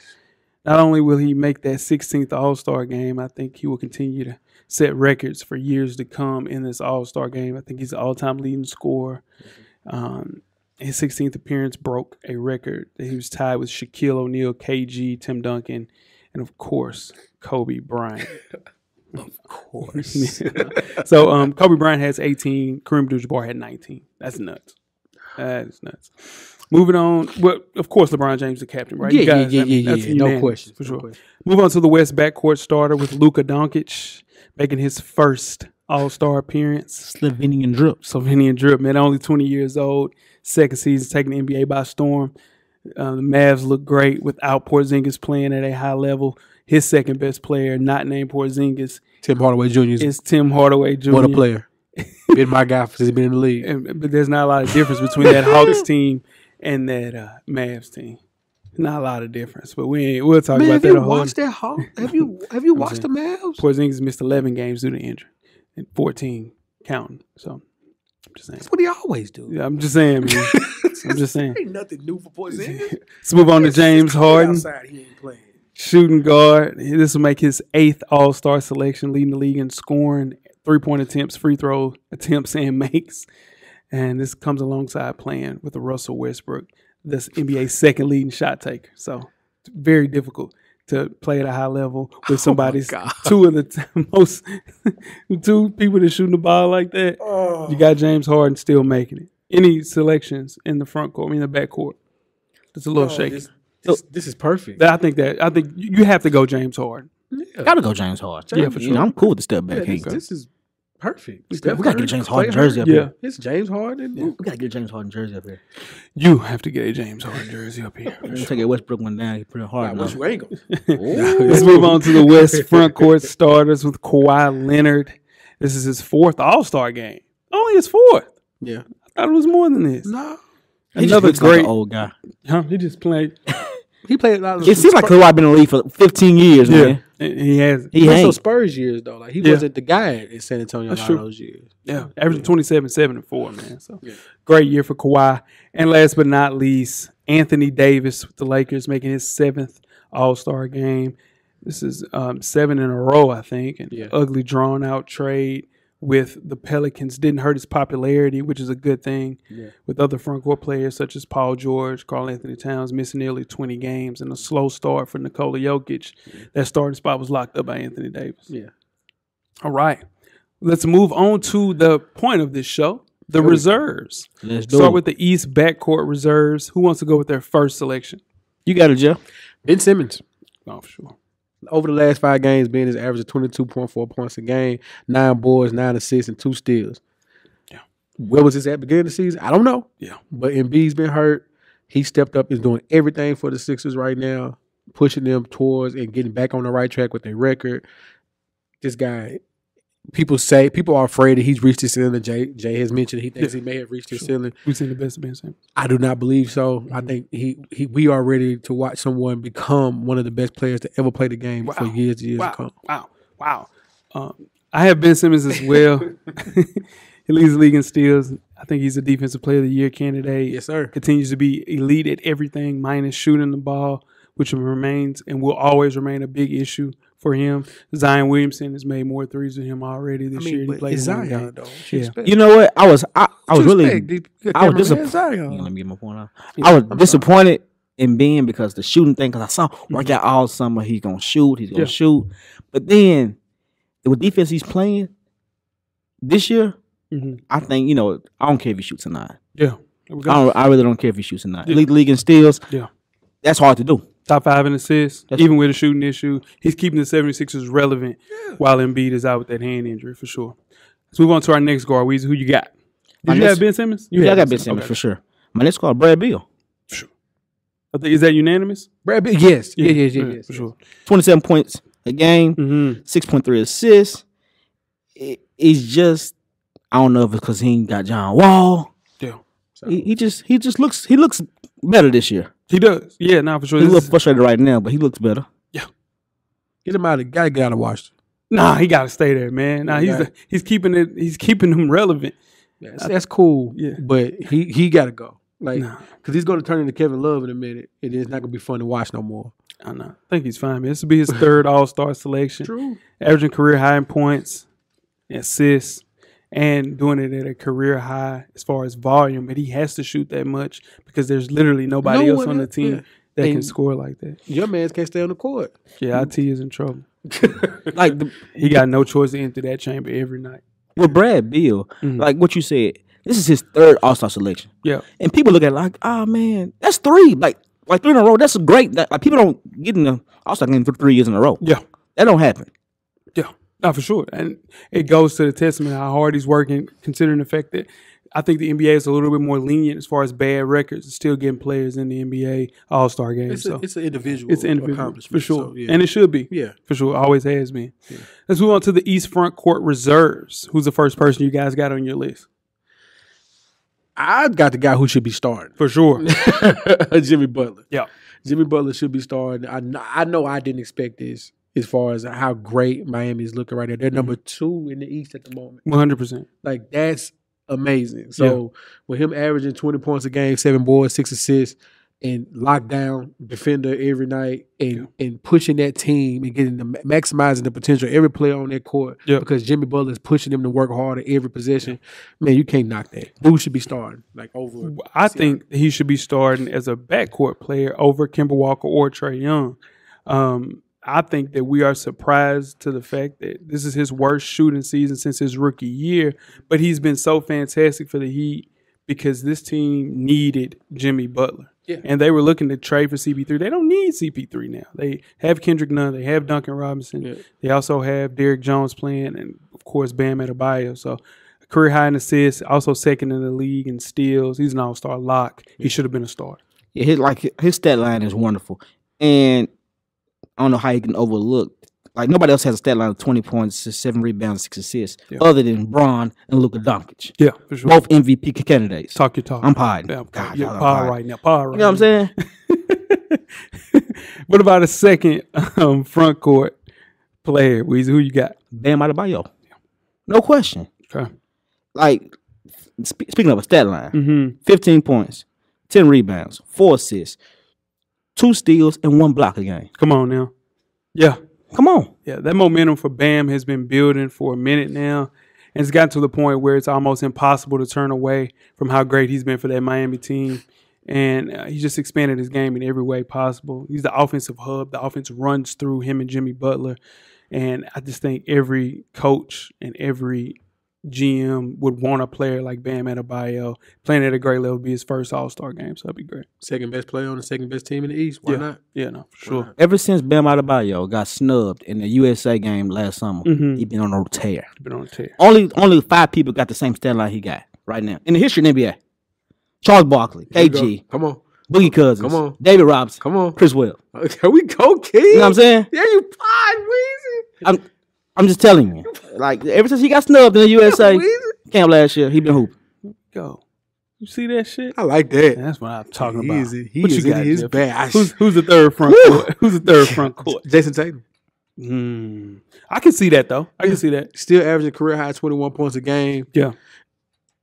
Speaker 2: Not only will he make that 16th All-Star game, I think he will continue to set records for years to come in this All-Star game. I think he's the all-time leading scorer. His 16th appearance broke a record that he was tied with Shaquille O'Neal, KG, Tim Duncan, and, of course, Kobe Bryant.
Speaker 5: Of course.
Speaker 2: So Kobe Bryant has 18. Kareem Abdul-Jabbar had 19. That's nuts. That is nuts. Moving on. Well, of course, LeBron James the captain, right?
Speaker 5: Yeah. No question.
Speaker 2: For sure. Move on to the West backcourt starter with Luka Doncic making his first All-Star appearance.
Speaker 4: Slovenian drip,
Speaker 2: man. Only 20 years old. Second season, taking the NBA by storm. The Mavs look great without Porzingis playing at a high level. His second best player, not named Porzingis,
Speaker 5: Tim Hardaway Jr.
Speaker 2: is Tim Hardaway Jr.
Speaker 5: What a player. Been my guy since he's been in the league.
Speaker 2: But there's not a lot of difference between that Hawks team and that Mavs team. Not a lot of difference, but we'll talk
Speaker 5: Man,
Speaker 2: about
Speaker 5: have
Speaker 2: that
Speaker 5: you
Speaker 2: a whole.
Speaker 5: watched that Hawk? Have you watched the Mavs?
Speaker 2: Porzingis missed 11 games due to injury, and 14 counting. So I'm just saying.
Speaker 5: That's what he always do.
Speaker 2: Yeah, I'm just saying, man. I'm just saying.
Speaker 5: Ain't nothing new for Porzingis.
Speaker 2: Let's move on to James Harden,
Speaker 5: Outside, he ain't playing.
Speaker 2: shooting guard. This will make his 8th All-Star selection, leading the league in scoring, 3-point attempts, free throw attempts, and makes. And this comes alongside playing with the Russell Westbrook, this NBA's second leading shot taker. So it's very difficult to play at a high level with somebody's two of the most two people that shooting the ball like that. You got James Harden still making it. Any selections in the front court, the back court? It's a little shaky.
Speaker 5: This is perfect.
Speaker 2: I think you have to go James Harden.
Speaker 5: Yeah.
Speaker 4: Gotta go James Harden.
Speaker 2: Yeah, for sure.
Speaker 4: I'm cool with the step back.
Speaker 5: This is perfect.
Speaker 4: We gotta get James Harden jersey up
Speaker 2: Yeah.
Speaker 4: here.
Speaker 5: It's James Harden.
Speaker 4: We gotta get James Harden jersey up here.
Speaker 2: You have to get a James Harden jersey up here.
Speaker 4: We're gonna take a Westbrook one down. He's pretty hard.
Speaker 5: Nah, you ain't gonna.
Speaker 2: Let's move on to the West front court starters with Kawhi Leonard. This is his 4th All-Star game. Only his 4th.
Speaker 5: Yeah.
Speaker 2: I thought it was more than this.
Speaker 5: No.
Speaker 4: He just
Speaker 2: Another
Speaker 4: looks like
Speaker 2: great
Speaker 4: an old guy.
Speaker 2: He just played.
Speaker 5: He played a lot of.
Speaker 4: It seems like Kawhi been in the league for 15 years, man.
Speaker 2: He has.
Speaker 4: He
Speaker 5: played some
Speaker 4: ain't.
Speaker 5: Spurs years though. Like he
Speaker 2: Yeah.
Speaker 5: wasn't the guy in San Antonio
Speaker 2: That's
Speaker 5: a lot
Speaker 2: true.
Speaker 5: of those years.
Speaker 2: Yeah, averaging 27, 7, and 4, man. So
Speaker 5: Yeah.
Speaker 2: great year for Kawhi. And last but not least, Anthony Davis with the Lakers making his 7th All-Star game. This is 7 in a row, I think. And
Speaker 5: Yeah.
Speaker 2: ugly drawn out trade with the Pelicans didn't hurt his popularity, which is a good thing.
Speaker 5: Yeah.
Speaker 2: With other front court players such as Paul George, Karl Anthony Towns missing nearly 20 games, and a slow start for Nikola Jokic. That starting spot was locked up by Anthony Davis.
Speaker 5: Yeah.
Speaker 2: All right. Let's move on to the point of this show, the reserves.
Speaker 4: Let's do
Speaker 2: Start
Speaker 4: it.
Speaker 2: with the East backcourt reserves. Who wants to go with their first selection?
Speaker 4: You got it, Jeff.
Speaker 5: Ben Simmons.
Speaker 2: Oh, for sure.
Speaker 5: Over the last 5 games, Ben has averaged 22.4 points a game, 9 boards, 9 assists, and 2 steals.
Speaker 2: Yeah.
Speaker 5: Where was this at the beginning of the season? I don't know.
Speaker 2: Yeah.
Speaker 5: But Embiid's been hurt. He stepped up, is doing everything for the Sixers right now, pushing them towards and getting back on the right track with their record. This guy, people are afraid that he's reached his ceiling. Jay has mentioned he thinks he may have reached his ceiling.
Speaker 2: We've seen the best of Ben Simmons.
Speaker 5: I do not believe so. I think we are ready to watch someone become one of the best players to ever play the game for years and years to come.
Speaker 2: Wow. I have Ben Simmons as well. He leads the league in steals. I think he's a defensive player of the year candidate.
Speaker 5: Yes, sir.
Speaker 2: Continues to be elite at everything, minus shooting the ball, which remains and will always remain a big issue for him. Zion Williamson has made more threes than him already this year. He plays
Speaker 5: Zion though.
Speaker 2: Yeah.
Speaker 4: You know what? I was really I was disappointed.
Speaker 5: Zion.
Speaker 4: Let me get my point out. I was disappointed in Ben because the shooting thing. Because I saw work out all summer. He's gonna shoot. He's gonna shoot. But then with defense he's playing this year, I think I don't care if he shoots or not.
Speaker 2: Yeah.
Speaker 4: I really don't care if he shoots or not.
Speaker 2: Yeah.
Speaker 4: Lead the league in steals.
Speaker 2: Yeah.
Speaker 4: That's hard to do.
Speaker 2: Top 5 in assists, even with a shooting issue. He's keeping the 76ers relevant while Embiid is out with that hand injury for sure. Let's move on to our next guard. Weezy, who you got? Did you have Ben Simmons?
Speaker 4: I got Ben Simmons for sure. My next guard, Brad Beal.
Speaker 2: Sure. I think, is that unanimous?
Speaker 5: Brad Beal, yes.
Speaker 2: Yeah,
Speaker 5: Yes.
Speaker 2: for sure.
Speaker 4: 27 points a game, 6.3 assists. It's just, I don't know if it's because he ain't got John Wall.
Speaker 2: Yeah.
Speaker 4: He just looks better this year.
Speaker 2: He does. Yeah, for sure.
Speaker 4: He's a little frustrated right now, but he looks better.
Speaker 2: Yeah.
Speaker 5: Get him out of gotta get out of Washington.
Speaker 2: He got to stay there, man. He's keeping them relevant.
Speaker 5: That's cool.
Speaker 2: Yeah.
Speaker 5: But he gotta go. Because he's gonna turn into Kevin Love in a minute, and it's not gonna be fun to watch no more.
Speaker 2: I know. I think he's fine, man. This will be his 3rd All-Star selection.
Speaker 5: True.
Speaker 2: Averaging career high in points, assists, and doing it at a career high as far as volume. But he has to shoot that much because there's literally nobody else on the team that can score like that.
Speaker 5: Your man can't stay on the court.
Speaker 2: Yeah, IT is in trouble.
Speaker 4: Like
Speaker 2: He got no choice to enter that chamber every night.
Speaker 4: with Brad Beal, like what you said, this is his 3rd All-Star selection.
Speaker 2: Yeah.
Speaker 4: And people look at it like, oh man, that's 3. Like 3 in a row. That's great. Like people don't get in the All-Star game for 3 years in a row.
Speaker 2: Yeah.
Speaker 4: That don't happen.
Speaker 2: Yeah. No, for sure. And it goes to the testament how hard he's working, considering the fact that I think the NBA is a little bit more lenient as far as bad records and still getting players in the NBA All-Star game.
Speaker 5: It's an individual.
Speaker 2: It's individual,
Speaker 5: accomplishment,
Speaker 2: for sure.
Speaker 5: so, yeah.
Speaker 2: And it should be.
Speaker 5: Yeah.
Speaker 2: For sure. Always has been. Yeah. Let's move on to the East front court reserves. Who's the first person you guys got on your list?
Speaker 5: I've got the guy who should be starting.
Speaker 2: For sure.
Speaker 5: Jimmy Butler.
Speaker 2: Yeah.
Speaker 5: Jimmy Butler should be starting. I know I didn't expect this as far as how great Miami is looking right now. They're number 2 in the East at the moment.
Speaker 2: 100%.
Speaker 5: Like, that's amazing. So, with him averaging 20 points a game, 7 boards, 6 assists, and lockdown defender every night, and pushing that team and getting maximizing the potential of every player on that court, because Jimmy Butler is pushing them to work hard at every possession. Man, you can't knock that. Who should be starting? Like, over?
Speaker 2: I think he should be starting as a backcourt player over Kemba Walker or Trae Young. I think that we are surprised to the fact that this is his worst shooting season since his rookie year, but he's been so fantastic for the Heat because this team needed Jimmy Butler. Yeah. And they were looking to trade for CP3. They don't need CP3 now. They have Kendrick Nunn. They have Duncan Robinson. Yeah. They also have Derrick Jones playing, and, of course, Bam Adebayo. So, career high in assists, also second in the league in steals. He's an all-star lock. He should have been a starter.
Speaker 4: Yeah, his stat line is wonderful. And I don't know how he can overlook. Like, nobody else has a stat line of 20 points, 7 rebounds, 6 assists, other than Bron and Luka Doncic.
Speaker 2: Yeah, for sure.
Speaker 4: Both MVP candidates.
Speaker 2: Talk your talk.
Speaker 4: I'm pied.
Speaker 2: Yeah, pod right now. Pod right
Speaker 4: now. You know what I'm saying?
Speaker 2: What about a second front court player, Weezy? Who you got?
Speaker 4: Bam Adebayo. No question.
Speaker 2: Okay.
Speaker 4: Like, speaking of a stat line, 15 points, 10 rebounds, 4 assists, 2 steals, and 1 block a game.
Speaker 2: Come on now. Yeah.
Speaker 4: Come on.
Speaker 2: Yeah, that momentum for Bam has been building for a minute now. And it's gotten to the point where it's almost impossible to turn away from how great he's been for that Miami team. And he just expanded his game in every way possible. He's the offensive hub. The offense runs through him and Jimmy Butler. And I just think every coach and every GM would want a player like Bam Adebayo playing at a great level be his first All-Star game, so that'd be great.
Speaker 5: Second best player on the second best team in the East. Why not?
Speaker 2: Yeah, no, for sure.
Speaker 4: Ever since Bam Adebayo got snubbed in the USA game last summer, he's been on a tear. Only 5 people got the same stat line he got right now in the history of the NBA. Charles Barkley, KG,
Speaker 5: come on,
Speaker 4: Boogie Cousins,
Speaker 5: come on,
Speaker 4: David Robinson,
Speaker 5: come on,
Speaker 4: Chris Webb.
Speaker 5: Okay, we go, kid.
Speaker 4: You know what I'm saying?
Speaker 5: Yeah, you pod, Weezy.
Speaker 4: I'm just telling you. Like, ever since he got snubbed in the USA camp last year, he been hooping.
Speaker 2: Go. You see that shit?
Speaker 5: I like that.
Speaker 2: Yeah, that's what I'm talking about.
Speaker 5: He is in his bag.
Speaker 2: Who's the third front court? Who's the third front court?
Speaker 5: Jason Tatum.
Speaker 2: I can see that, though. I can see that.
Speaker 5: Still averaging career high 21 points a game.
Speaker 2: Yeah.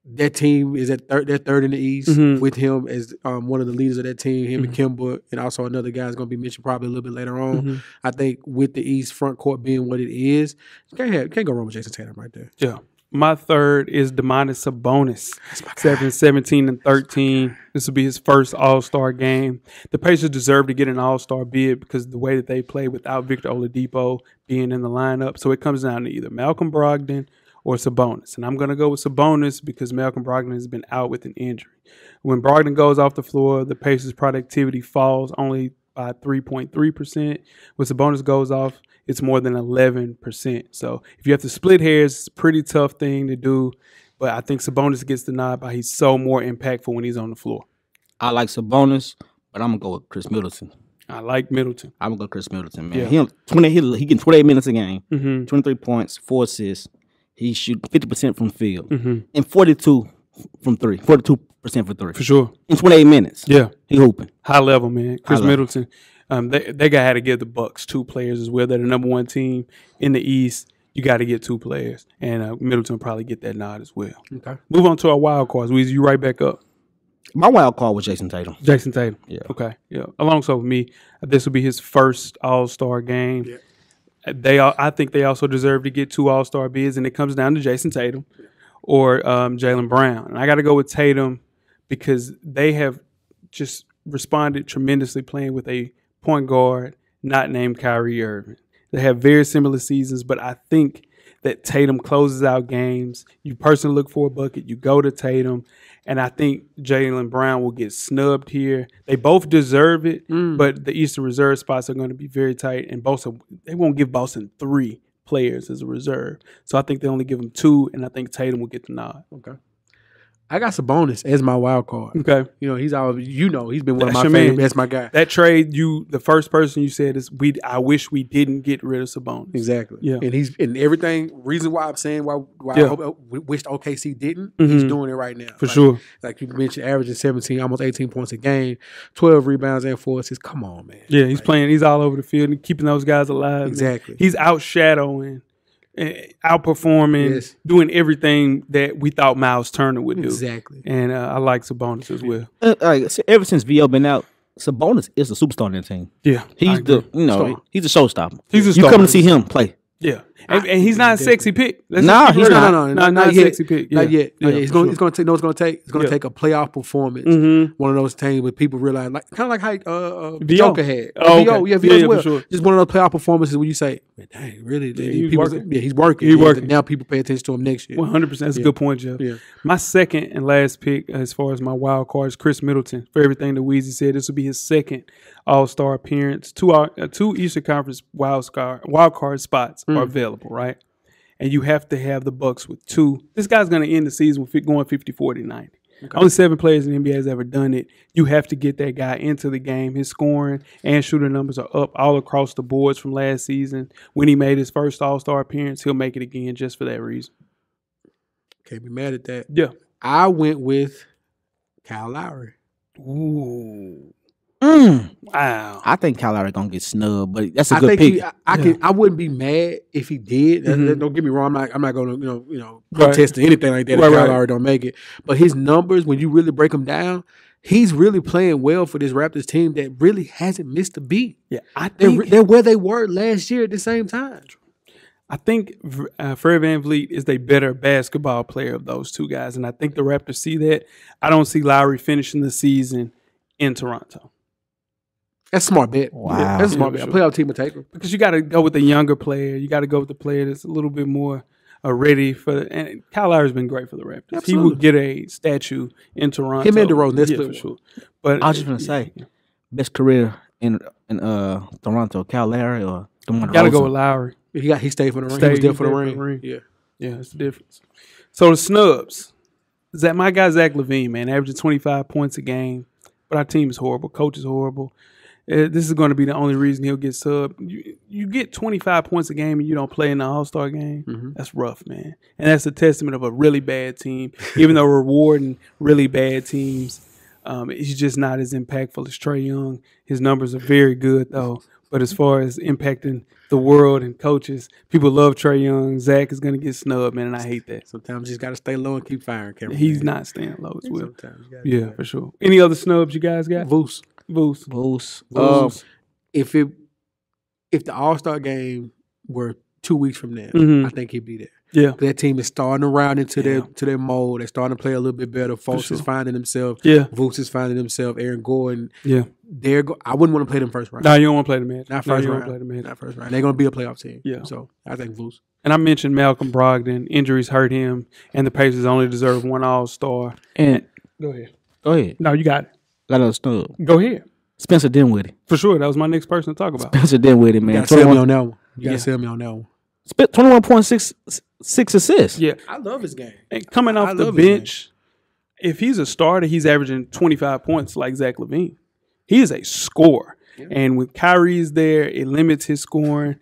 Speaker 5: That team is at they're third in the East with him as one of the leaders of that team, him and Kemba, and also another guy is going to be mentioned probably a little bit later on. I think with the East front court being what it is, you can't go wrong with Jason Tatum right there.
Speaker 2: Yeah. My third is Domantas Sabonis, 17 and 13. This will be his first All-Star game. The Pacers deserve to get an All-Star bid because of the way that they play without Victor Oladipo being in the lineup. So it comes down to either Malcolm Brogdon or Sabonis. And I'm going to go with Sabonis because Malcolm Brogdon has been out with an injury. When Brogdon goes off the floor, the Pacers' productivity falls only by 3.3%. When Sabonis goes off, it's more than 11%. So if you have to split hairs, it's a pretty tough thing to do. But I think Sabonis gets the nod by he's so more impactful when he's on the floor.
Speaker 4: I like Sabonis, but I'm going to go with Chris Middleton.
Speaker 2: I like Middleton.
Speaker 4: I'm going to go Chris Middleton, man. Yeah. He getting 28 minutes a game, 23 points, 4 assists. He shoots 50% from the field and 42 from 3, 42% for 3.
Speaker 2: For sure.
Speaker 4: In 28 minutes.
Speaker 2: Yeah.
Speaker 4: He hooping.
Speaker 2: High level, man. Chris Middleton. They got to give the Bucks 2 players as well. They're the number 1 team in the East. You got to get 2 players. And Middleton will probably get that nod as well.
Speaker 5: Okay.
Speaker 2: Move on to our wild cards. Weezy, you right back up.
Speaker 4: My wild card was Jason Tatum.
Speaker 2: Jason Tatum.
Speaker 4: Yeah.
Speaker 2: Okay. Yeah. Alongside with me, this will be his first All-Star game. Yeah. I think they also deserve to get 2 All-Star bids, and it comes down to Jason Tatum or Jaylen Brown. And I got to go with Tatum because they have just responded tremendously playing with a point guard not named Kyrie Irving. They have very similar seasons, but I think that Tatum closes out games. You personally look for a bucket, you go to Tatum, and I think Jaylen Brown will get snubbed here. They both deserve it, but the Eastern Reserve spots are going to be very tight, and they won't give Boston 3 players as a reserve. So I think they only give them 2, and I think Tatum will get the nod.
Speaker 5: Okay. I got Sabonis as my wild card.
Speaker 2: Okay.
Speaker 5: You know, he's always, he's been one of
Speaker 2: That's
Speaker 5: my
Speaker 2: your man.
Speaker 5: favorite. That's my guy.
Speaker 2: That trade, the first person you said is I wish we didn't get rid of Sabonis.
Speaker 5: Exactly.
Speaker 2: Yeah.
Speaker 5: And he's in everything. Reason why I'm saying why
Speaker 2: Yeah.
Speaker 5: I wished OKC didn't. He's doing it right now.
Speaker 2: For sure.
Speaker 5: Like you mentioned, averaging 17, almost 18 points a game, 12 rebounds and 4 assists. Come on, man.
Speaker 2: Yeah, he's playing. He's all over the field and keeping those guys alive.
Speaker 5: Exactly.
Speaker 2: Man. He's outshadowing, outperforming, doing everything that we thought Miles Turner would do.
Speaker 5: Exactly.
Speaker 2: And I like Sabonis as well.
Speaker 4: Ever since VO been out, Sabonis is a superstar in the team.
Speaker 2: Yeah,
Speaker 4: he's he's a showstopper.
Speaker 2: He's a
Speaker 4: you
Speaker 2: star.
Speaker 4: come to see him play.
Speaker 2: Yeah, and he's not a sexy pick.
Speaker 4: He's not.
Speaker 2: Not a
Speaker 5: yet.
Speaker 2: sexy pick. Yeah.
Speaker 5: Not yet.
Speaker 2: Yeah,
Speaker 5: It's going to take. It's going to take a playoff performance. One of those things where people realize, like kind of like how Joker had.
Speaker 2: Oh, okay.
Speaker 5: VO as well.
Speaker 2: For sure.
Speaker 5: Just one of those playoff performances where you say, "Man, dang, really?"
Speaker 2: he's working.
Speaker 5: He's working.
Speaker 2: He's working.
Speaker 5: Now people pay attention to him next year.
Speaker 2: 100%. That's a good point, Jeff.
Speaker 5: Yeah.
Speaker 2: My second and last pick, as far as my wild card, is Chris Middleton. For everything that Weezy said, this will be his second All-Star appearance. Two Eastern Conference wild card spots are available, right? And you have to have the Bucks with 2. This guy's going to end the season with going 50, 40, 90. Okay. Only 7 players in the NBA has ever done it. You have to get that guy into the game. His scoring and shooting numbers are up all across the boards from last season. When he made his first All-Star appearance, he'll make it again just for that reason.
Speaker 5: Can't be mad at that.
Speaker 2: Yeah.
Speaker 5: I went with Kyle Lowry.
Speaker 2: Ooh.
Speaker 4: Wow. I think Kyle Lowry gonna get snubbed, but that's a good pick.
Speaker 5: I wouldn't be mad if he did. Don't get me wrong. I'm not gonna protest or anything like that. If Kyle Lowry don't make it, but his numbers, when you really break them down, he's really playing well for this Raptors team that really hasn't missed a beat.
Speaker 2: Yeah, I think
Speaker 5: they're where they were last year at the same time.
Speaker 2: I think Fred VanVleet is the better basketball player of those two guys, and I think the Raptors see that. I don't see Lowry finishing the season in Toronto.
Speaker 5: That's a smart bet.
Speaker 4: Wow.
Speaker 5: That's a smart bet. A playoff team will take him.
Speaker 2: Because you got to go with the younger player. You got to go with the player that's a little bit more ready for – and Kyle Lowry's been great for the Raptors.
Speaker 5: Absolutely.
Speaker 2: He would get a statue in Toronto.
Speaker 5: Him and DeRozan, that's
Speaker 2: for sure. But
Speaker 4: I was just going to say, best career in Toronto, Kyle Lowry or DeMar DeRozan?
Speaker 2: Got to go with Lowry.
Speaker 5: He stayed for the ring. He was there for the ring.
Speaker 2: Yeah, that's the difference. So the snubs. My guy Zach LaVine, man, averaging 25 points a game. But our team is horrible. Coach is horrible. This is going to be the only reason he'll get subbed. You get 25 points a game and you don't play in the All-Star game. Mm-hmm. That's rough, man. And that's a testament of a really bad team. Even though rewarding really bad teams, he's just not as impactful as Trae Young. His numbers are very good, though. But as far as impacting the world and coaches, people love Trae Young. Zach is going to get snubbed, man, and I hate that.
Speaker 5: Sometimes you just got to stay low and keep firing.
Speaker 2: He's not staying low as well. Yeah, for sure. Any other snubs you guys got?
Speaker 5: Voos. If the All-Star game were 2 weeks from now, I think he'd be there.
Speaker 2: Yeah,
Speaker 5: that team is starting to round into their mold. They're starting to play a little bit better. Fultz is finding himself.
Speaker 2: Yeah,
Speaker 5: Vooch is finding himself. Aaron Gordon.
Speaker 2: Yeah,
Speaker 5: I wouldn't want to play them first round.
Speaker 2: No, you don't want to play the match.
Speaker 5: Not first round. They're going to be a playoff team.
Speaker 2: Yeah,
Speaker 5: so I think Vooch.
Speaker 2: And I mentioned Malcolm Brogdon. Injuries hurt him, and the Pacers only deserve one All-Star.
Speaker 4: And
Speaker 2: go ahead. No, you got it.
Speaker 4: Got a snub.
Speaker 2: Go ahead.
Speaker 4: Spencer Dinwiddie.
Speaker 2: For sure, that was my next person to talk about.
Speaker 4: Spencer Dinwiddie, man.
Speaker 5: You got to sell me on that one. You got to sell me on that one.
Speaker 4: 21.6 assists.
Speaker 2: Yeah.
Speaker 5: I love his game.
Speaker 2: And coming off the bench, if he's a starter, he's averaging 25 points like Zach LaVine. He is a scorer. Yeah. And with Kyrie's there, it limits his scoring.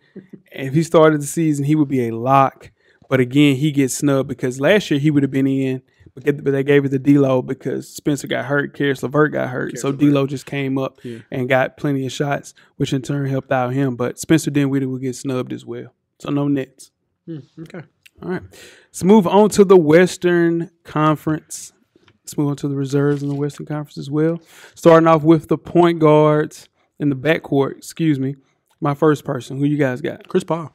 Speaker 2: If he started the season, he would be a lock. But again, he gets snubbed because last year he would have been in, but they gave it to D'Lo because Spencer got hurt, Karis LeVert got hurt. So D'Lo just came up and got plenty of shots, which in turn helped out him. But Spencer Dinwiddie will get snubbed as well. So no Nets.
Speaker 5: Okay.
Speaker 2: All right. Let's move on to the Western Conference. Let's move on to the reserves in the Western Conference as well. Starting off with the point guards in the backcourt. My first person. Who you guys got?
Speaker 5: Chris Paul.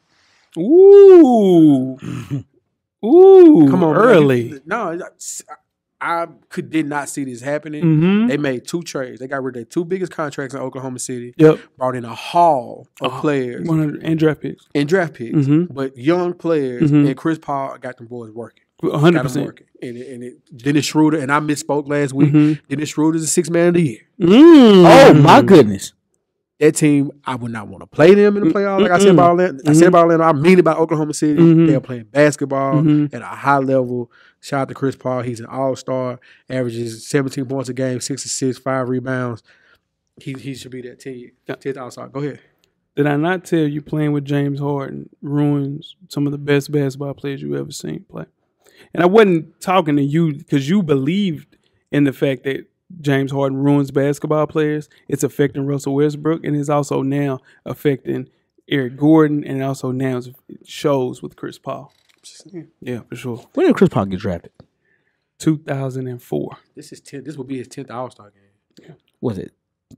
Speaker 2: Ooh. Come on, early.
Speaker 5: Man. No, I did not see this happening.
Speaker 2: Mm-hmm.
Speaker 5: They made 2 trades. They got rid of their 2 biggest contracts in Oklahoma City.
Speaker 2: Yep.
Speaker 5: Brought in a haul of players.
Speaker 2: 100 and draft picks.
Speaker 5: Mm-hmm. But young players. And Chris Paul got them boys working.
Speaker 2: 100%.
Speaker 5: And Dennis Schroeder, and I misspoke last week. Dennis Schroeder is the 6th man of the year.
Speaker 4: Oh, my goodness.
Speaker 5: that team, I would not want to play them in the playoffs. Like I said about Atlanta, I mean about Oklahoma City. They're playing basketball at a high level. Shout out to Chris Paul. He's an all-star, averages 17 points a game, 6 assists, 5 rebounds. He should be that 10th all-star. Go ahead.
Speaker 2: Did I not tell you playing with James Harden ruins some of the best basketball players you've ever seen play? And I wasn't talking to you because you believed in the fact that James Harden ruins basketball players. It's affecting Russell Westbrook, and it's also now affecting Eric Gordon, and also now it shows with Chris Paul. Yeah, for sure.
Speaker 4: When did Chris Paul get drafted?
Speaker 2: 2004.
Speaker 5: This will be his 10th All-Star game.
Speaker 4: Yeah. Was it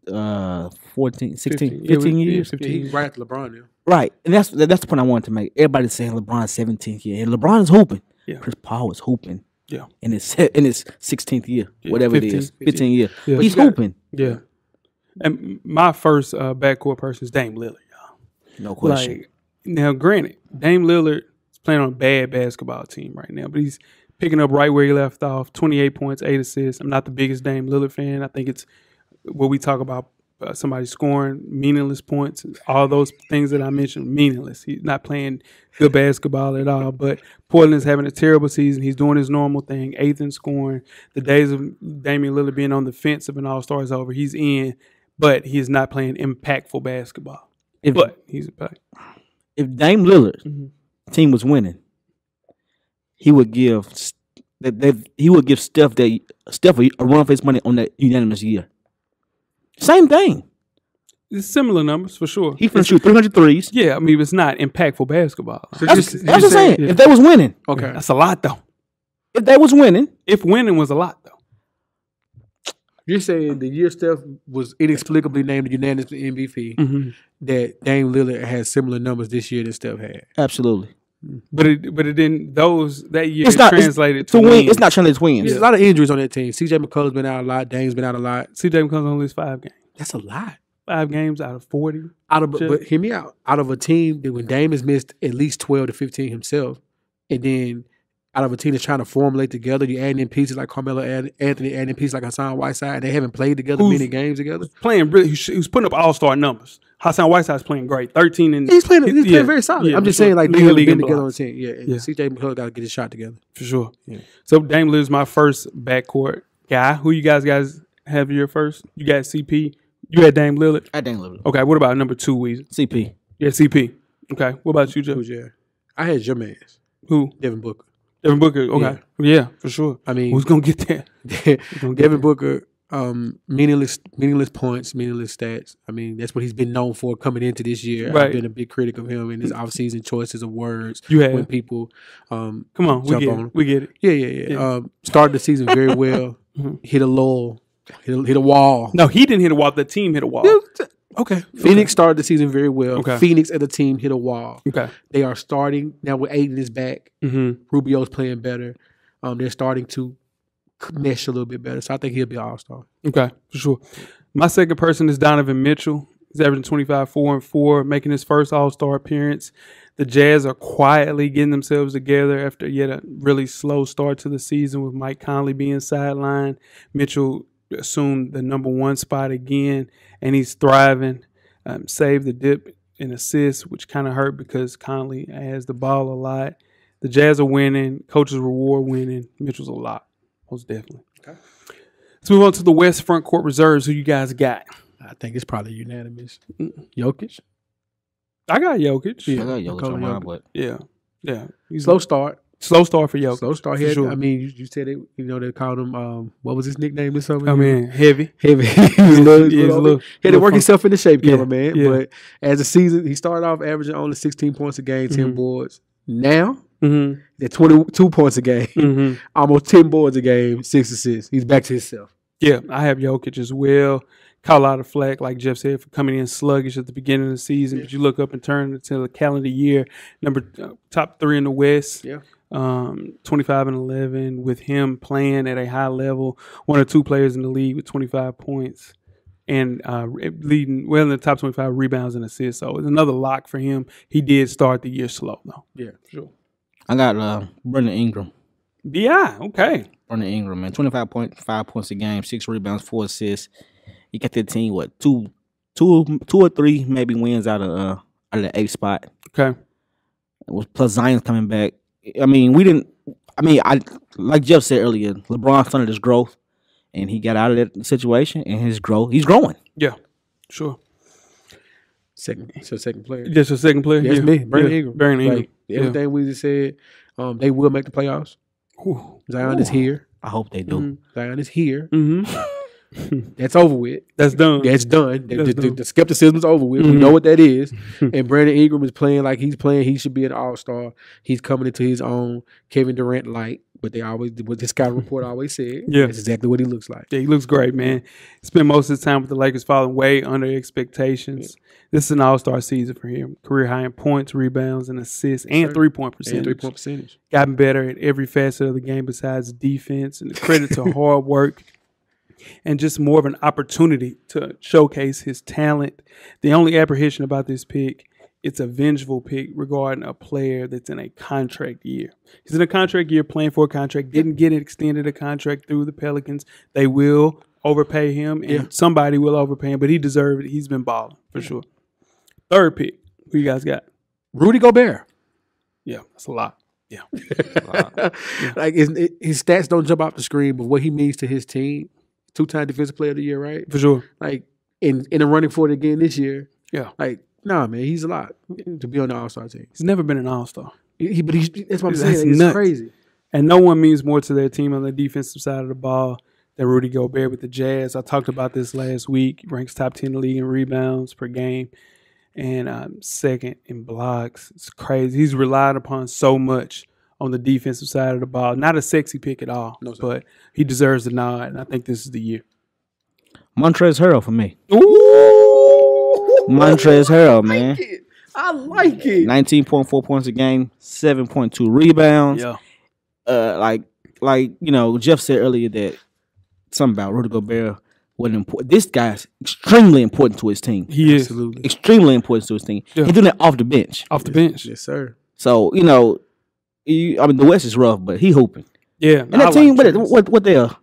Speaker 4: 14, 16, 15 years?
Speaker 5: 15. He's right after LeBron now.
Speaker 4: Right, and that's the point I wanted to make. Everybody's saying LeBron's 17th year, and LeBron is hooping. Yeah. Chris Paul was hooping.
Speaker 2: Yeah,
Speaker 4: in his 16th year, whatever
Speaker 2: 15,
Speaker 4: it is, 15 year.
Speaker 2: Yeah.
Speaker 4: He's hooping.
Speaker 2: Yeah, and my first backcourt person is Dame Lillard, y'all.
Speaker 4: No question.
Speaker 2: Like, now, granted, Dame Lillard is playing on a bad basketball team right now, but he's picking up right where he left off. 28 points, 8 assists. I'm not the biggest Dame Lillard fan. I think it's what we talk about. Somebody scoring meaningless points, all those things that I mentioned, meaningless. He's not playing good basketball at all. But Portland's having a terrible season. He's doing his normal thing, 8th in scoring. The days of Damian Lillard being on the fence of an all-star is over. He's in, but he is not playing impactful basketball. If
Speaker 4: Dame Lillard team was winning, he would give Steph a run for his money on that unanimous year. Same thing.
Speaker 2: It's similar numbers for sure.
Speaker 4: He can shoot 300 threes.
Speaker 2: Yeah, I mean, it's not impactful basketball.
Speaker 4: So that's what I'm saying. Yeah. If they was winning.
Speaker 2: Okay. That's a lot, though.
Speaker 4: If they was winning.
Speaker 2: If winning was a lot, though.
Speaker 5: You're saying the year Steph was inexplicably named the unanimous MVP, that Dame Lillard has similar numbers this year that Steph had.
Speaker 4: Absolutely.
Speaker 2: But it didn't that year it's not translated to
Speaker 4: win. It's not translated to wins.
Speaker 5: There's a lot of injuries on that team. CJ McCullough's been out a lot. Dame's been out a lot.
Speaker 2: CJ McCullough's only lose 5 games.
Speaker 5: That's a lot.
Speaker 2: 5 games out of 40.
Speaker 5: But hear me out. Out of a team that when Dame has missed at least 12 to 15 himself, and then out of a team that's trying to formulate together, you add in pieces like Carmelo Anthony, adding pieces like Hassan Whiteside, and they haven't played together many games together.
Speaker 2: Playing really, he's putting up all-star numbers. Hassan Whiteside's playing great. 13 and
Speaker 5: he's playing very solid.
Speaker 2: Yeah,
Speaker 5: I'm just saying, like, they haven't been together on the team.
Speaker 2: Yeah.
Speaker 5: CJ McCullough got to get his shot together.
Speaker 2: For sure.
Speaker 5: Yeah.
Speaker 2: So Dame Lillard's my first backcourt guy. Who you guys have your first? You got CP. You had Dame Lillard?
Speaker 4: I had Dame Lillard.
Speaker 2: Okay, what about number 2, Weezy?
Speaker 4: CP.
Speaker 2: Yeah, CP. Okay, what about you, Joe?
Speaker 5: Who's your? I had your man.
Speaker 2: Who?
Speaker 5: Devin Booker.
Speaker 2: Devin Booker, okay. Yeah, for sure.
Speaker 5: I mean,
Speaker 2: who's going to get there?
Speaker 5: Devin Booker, meaningless points, meaningless stats. I mean, that's what he's been known for coming into this year.
Speaker 2: Right.
Speaker 5: I've been a big critic of him and his offseason choices of words.
Speaker 2: You have.
Speaker 5: When people
Speaker 2: come on, we get it.
Speaker 5: Yeah. Started the season very well. Hit a lull. Hit a wall.
Speaker 2: No, he didn't hit a wall. The team hit a wall.
Speaker 5: Okay. Phoenix started the season very well.
Speaker 2: Okay.
Speaker 5: Phoenix as a team hit a wall.
Speaker 2: Okay.
Speaker 5: They are starting now with Aiden is back. Rubio's playing better. They're starting to mesh a little bit better. So I think he'll be an all-star.
Speaker 2: Okay, for sure. My second person is Donovan Mitchell. He's averaging 25, 4 and 4, making his first all-star appearance. The Jazz are quietly getting themselves together after yet a really slow start to the season with Mike Conley being sidelined. Mitchell assumed the number 1 spot again, and he's thriving. Saved the dip in assists, which kind of hurt because Conley has the ball a lot. The Jazz are winning. Coach's reward winning. Mitchell's a lot. Most definitely. Okay. Let's move on to the West front court reserves. Who you guys got?
Speaker 5: I think it's probably unanimous. Jokic.
Speaker 2: I got Jokic.
Speaker 4: Yeah. I got Jokic on mine, but
Speaker 2: yeah.
Speaker 5: Slow start.
Speaker 2: Slow start for Jokic.
Speaker 5: Slow start.
Speaker 2: Sure.
Speaker 5: I mean, you said it. You know, they called him. What was his nickname this summer?
Speaker 2: I mean, heavy.
Speaker 5: He was a little. He had to work himself into shape, cameraman.
Speaker 2: Yeah.
Speaker 5: But as a season, he started off averaging only 16 points a game, 10 boards. Now, they're 22 points a game, almost 10 boards a game, 6 assists. He's back to himself.
Speaker 2: Yeah, I have Jokic as well. Caught a lot of flack, like Jeff said, for coming in sluggish at the beginning of the season. But you look up and turn into the calendar year, top 3 in the West.
Speaker 5: Yeah.
Speaker 2: 25 and 11 with him playing at a high level. 1 or 2 players in the league with 25 points and leading in the top 25 rebounds and assists. So it's another lock for him. He did start the year slow though.
Speaker 5: Yeah, sure.
Speaker 4: I got Brandon Ingram.
Speaker 2: B.I. Okay.
Speaker 4: Brandon Ingram, man, 25.5 points a game, 6 rebounds, 4 assists. He got that team two two or three maybe wins out of the 8th spot.
Speaker 2: Okay.
Speaker 4: Plus Zion's coming back. I mean, I like Jeff said earlier, LeBron started his growth, and he got out of that situation, and he's growing.
Speaker 2: Yeah, sure.
Speaker 5: Second player.
Speaker 2: Just a second player?
Speaker 5: Yes,
Speaker 2: yeah.
Speaker 5: me. Brandon Ingram.
Speaker 2: Brandon Ingram.
Speaker 5: Everything we just said, they will make the playoffs.
Speaker 2: Ooh.
Speaker 5: Zion is here.
Speaker 4: I hope they do.
Speaker 2: Mm-hmm.
Speaker 5: Zion is here.
Speaker 2: Mm-hmm.
Speaker 5: That's over with.
Speaker 2: That's done.
Speaker 5: That's done.
Speaker 2: That's done.
Speaker 5: The skepticism's over with.
Speaker 2: Mm-hmm.
Speaker 5: We know what that is. And Brandon Ingram is playing like he's playing. He should be an all-star. He's coming into his own Kevin Durant light. But what this scouting report always said.
Speaker 2: Yeah.
Speaker 5: That's exactly what he looks like.
Speaker 2: Yeah, he looks great, man. Spent most of his time with the Lakers falling way under expectations. Yeah. This is an all-star season for him. Career high in points, rebounds, and assists, and three-point percentage. Gotten better at every facet of the game besides defense, and the credit to hard work and just more of an opportunity to showcase his talent. The only apprehension about this pick, it's a vengeful pick regarding a player that's in a contract year. He's in a contract year playing for a contract, didn't get extended a contract through the Pelicans. They will overpay him, and somebody will overpay him, but he deserved it. He's been balling for sure. Third pick, who you guys got?
Speaker 5: Rudy Gobert.
Speaker 2: Yeah, that's a lot. Yeah.
Speaker 5: Like his stats don't jump off the screen, but what he means to his team, 2-time defensive player of the year, right?
Speaker 2: For sure.
Speaker 5: Like in the running for it again this year.
Speaker 2: Yeah.
Speaker 5: Like, nah, man, he's a lot to be on the All-Star team.
Speaker 2: He's never been an All-Star.
Speaker 5: That's what I'm saying. It's crazy.
Speaker 2: And no one means more to their team on the defensive side of the ball than Rudy Gobert with the Jazz. I talked about this last week. He ranks top 10 in the league in rebounds per game and second in blocks. It's crazy. He's relied upon so much on the defensive side of the ball. Not a sexy pick at all, but he deserves the nod, and I think this is the year.
Speaker 4: Montrezl Harrell for me.
Speaker 2: Ooh!
Speaker 4: Montrezl Harrell, man.
Speaker 5: I like it.
Speaker 4: 19.4 points a game, 7.2 rebounds.
Speaker 2: Yeah.
Speaker 4: Like Jeff said earlier that something about Rudy Gobert wasn't important. This guy's extremely important to his team.
Speaker 2: He is.
Speaker 5: Absolutely.
Speaker 4: Extremely important to his team.
Speaker 2: Yeah.
Speaker 4: He's doing that off the bench.
Speaker 2: Off the bench.
Speaker 5: Yes, sir.
Speaker 4: So, the West is rough, but he hooping.
Speaker 2: Yeah.
Speaker 4: And that team, what they are?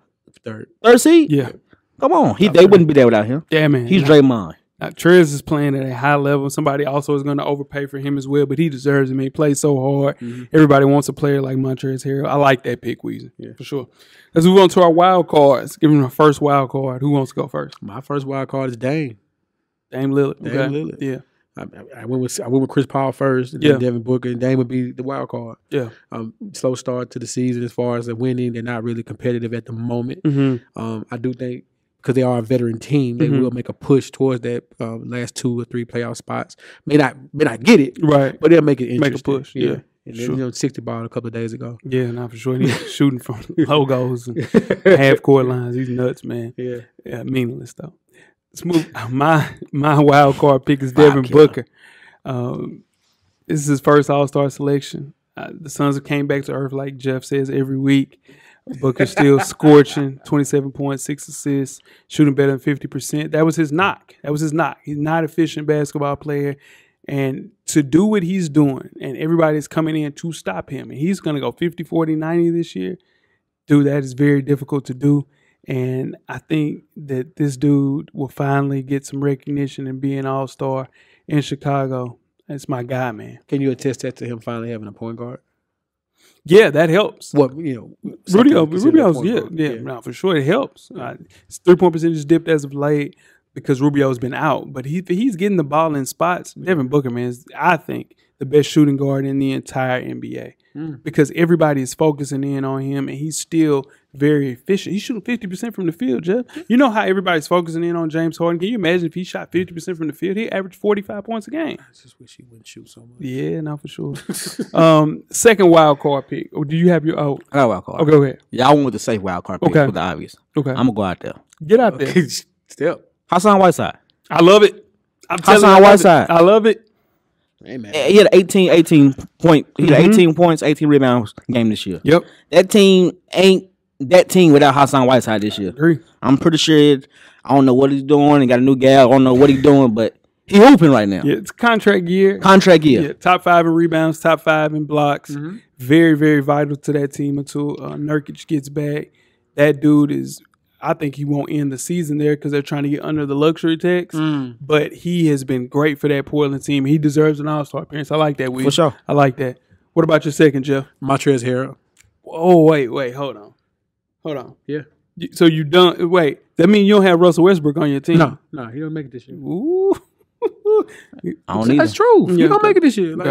Speaker 5: Third
Speaker 4: seed?
Speaker 2: Yeah.
Speaker 4: Come on. They wouldn't be there without him.
Speaker 2: Yeah, man.
Speaker 4: He's Draymond.
Speaker 2: Now, Trez is playing at a high level. Somebody also is going to overpay for him as well, but he deserves it. Man, he plays so hard. Mm-hmm. Everybody wants a player like Montrezl Harrell. I like that pick, Weezy, for sure. Let's move on to our wild cards. Give him a first wild card. Who wants to go first?
Speaker 5: My first wild card is Dame.
Speaker 2: Dame Lillard.
Speaker 5: Dame Lillard.
Speaker 2: Yeah.
Speaker 5: I went with Chris Paul first, and then Devin Booker, and Dame would be the wild card.
Speaker 2: Yeah.
Speaker 5: Slow start to the season as far as the winning. They're not really competitive at the moment.
Speaker 2: Mm-hmm.
Speaker 5: I do think because they are a veteran team, they will make a push towards that last 2 or 3 playoff spots. May not get it,
Speaker 2: right?
Speaker 5: But they'll make it interesting.
Speaker 2: Make a push, yeah.
Speaker 5: And then 60 ball a couple of days ago.
Speaker 2: Yeah, not for sure. And he's shooting from logos and half court lines. He's nuts, man. Yeah, meaningless though. Let's move. My wild card pick is Devin Booker. This is his first All-Star selection. The Suns came back to earth, like Jeff says, every week. Booker's still scorching, 27 points, 6 assists, shooting better than 50%. That was his knock. He's not an efficient basketball player. And to do what he's doing, and everybody's coming in to stop him, and he's going to go 50, 40, 90 this year, dude, that is very difficult to do. And I think that this dude will finally get some recognition and be an all-star in Chicago. That's my guy, man.
Speaker 5: Can you attest that to him finally having a point guard?
Speaker 2: Yeah, that helps.
Speaker 5: Rubio's,
Speaker 2: no, for sure it helps. His 3-point percentage dipped as of late because Rubio's been out. But he's getting the ball in spots. Devin Booker, man, is, I think, the best shooting guard in the entire NBA. Because everybody is focusing in on him, and he's still very efficient. He's shooting 50% from the field, Jeff. You know how everybody's focusing in on James Harden. Can you imagine if he shot 50% from the field? He'd average 45 points a game.
Speaker 5: I just wish he wouldn't shoot so much.
Speaker 2: Yeah, no, for sure. Second wild card pick. Or do you have your
Speaker 4: I got a wild card.
Speaker 2: Okay, go ahead.
Speaker 4: Yeah, I went with the safe wild card pick for the obvious.
Speaker 2: Okay.
Speaker 4: I'm going to go out there.
Speaker 2: Get out there.
Speaker 5: Step.
Speaker 4: Hassan Whiteside.
Speaker 2: I love it.
Speaker 4: Hassan Whiteside.
Speaker 2: I love it.
Speaker 5: Amen.
Speaker 4: He had 18 points, 18 rebounds game this year.
Speaker 2: Yep.
Speaker 4: That team ain't that team without Hassan Whiteside this year.
Speaker 2: Agree.
Speaker 4: I'm pretty sure I don't know what he's doing. He got a new gal. I don't know what he's doing, but he hooping right now.
Speaker 2: Yeah, it's contract year.
Speaker 4: Yeah,
Speaker 2: top 5 in rebounds, top 5 in blocks. Very, very vital to that team until Nurkic gets back. That dude is I think he won't end the season there because they're trying to get under the luxury tax. But he has been great for that Portland team. He deserves an All-Star appearance. I like that, Weezy.
Speaker 4: For sure.
Speaker 2: I like that. What about your second, Jeff?
Speaker 5: Montrezl Harrell.
Speaker 2: Oh, wait. Hold on.
Speaker 5: Yeah.
Speaker 2: So you don't – wait. That means you don't have Russell Westbrook on your team?
Speaker 5: No, he don't make it this year.
Speaker 2: Ooh.
Speaker 4: I don't need
Speaker 5: That's true. He
Speaker 2: Yeah,
Speaker 5: don't
Speaker 2: okay.
Speaker 5: make it this year. Like,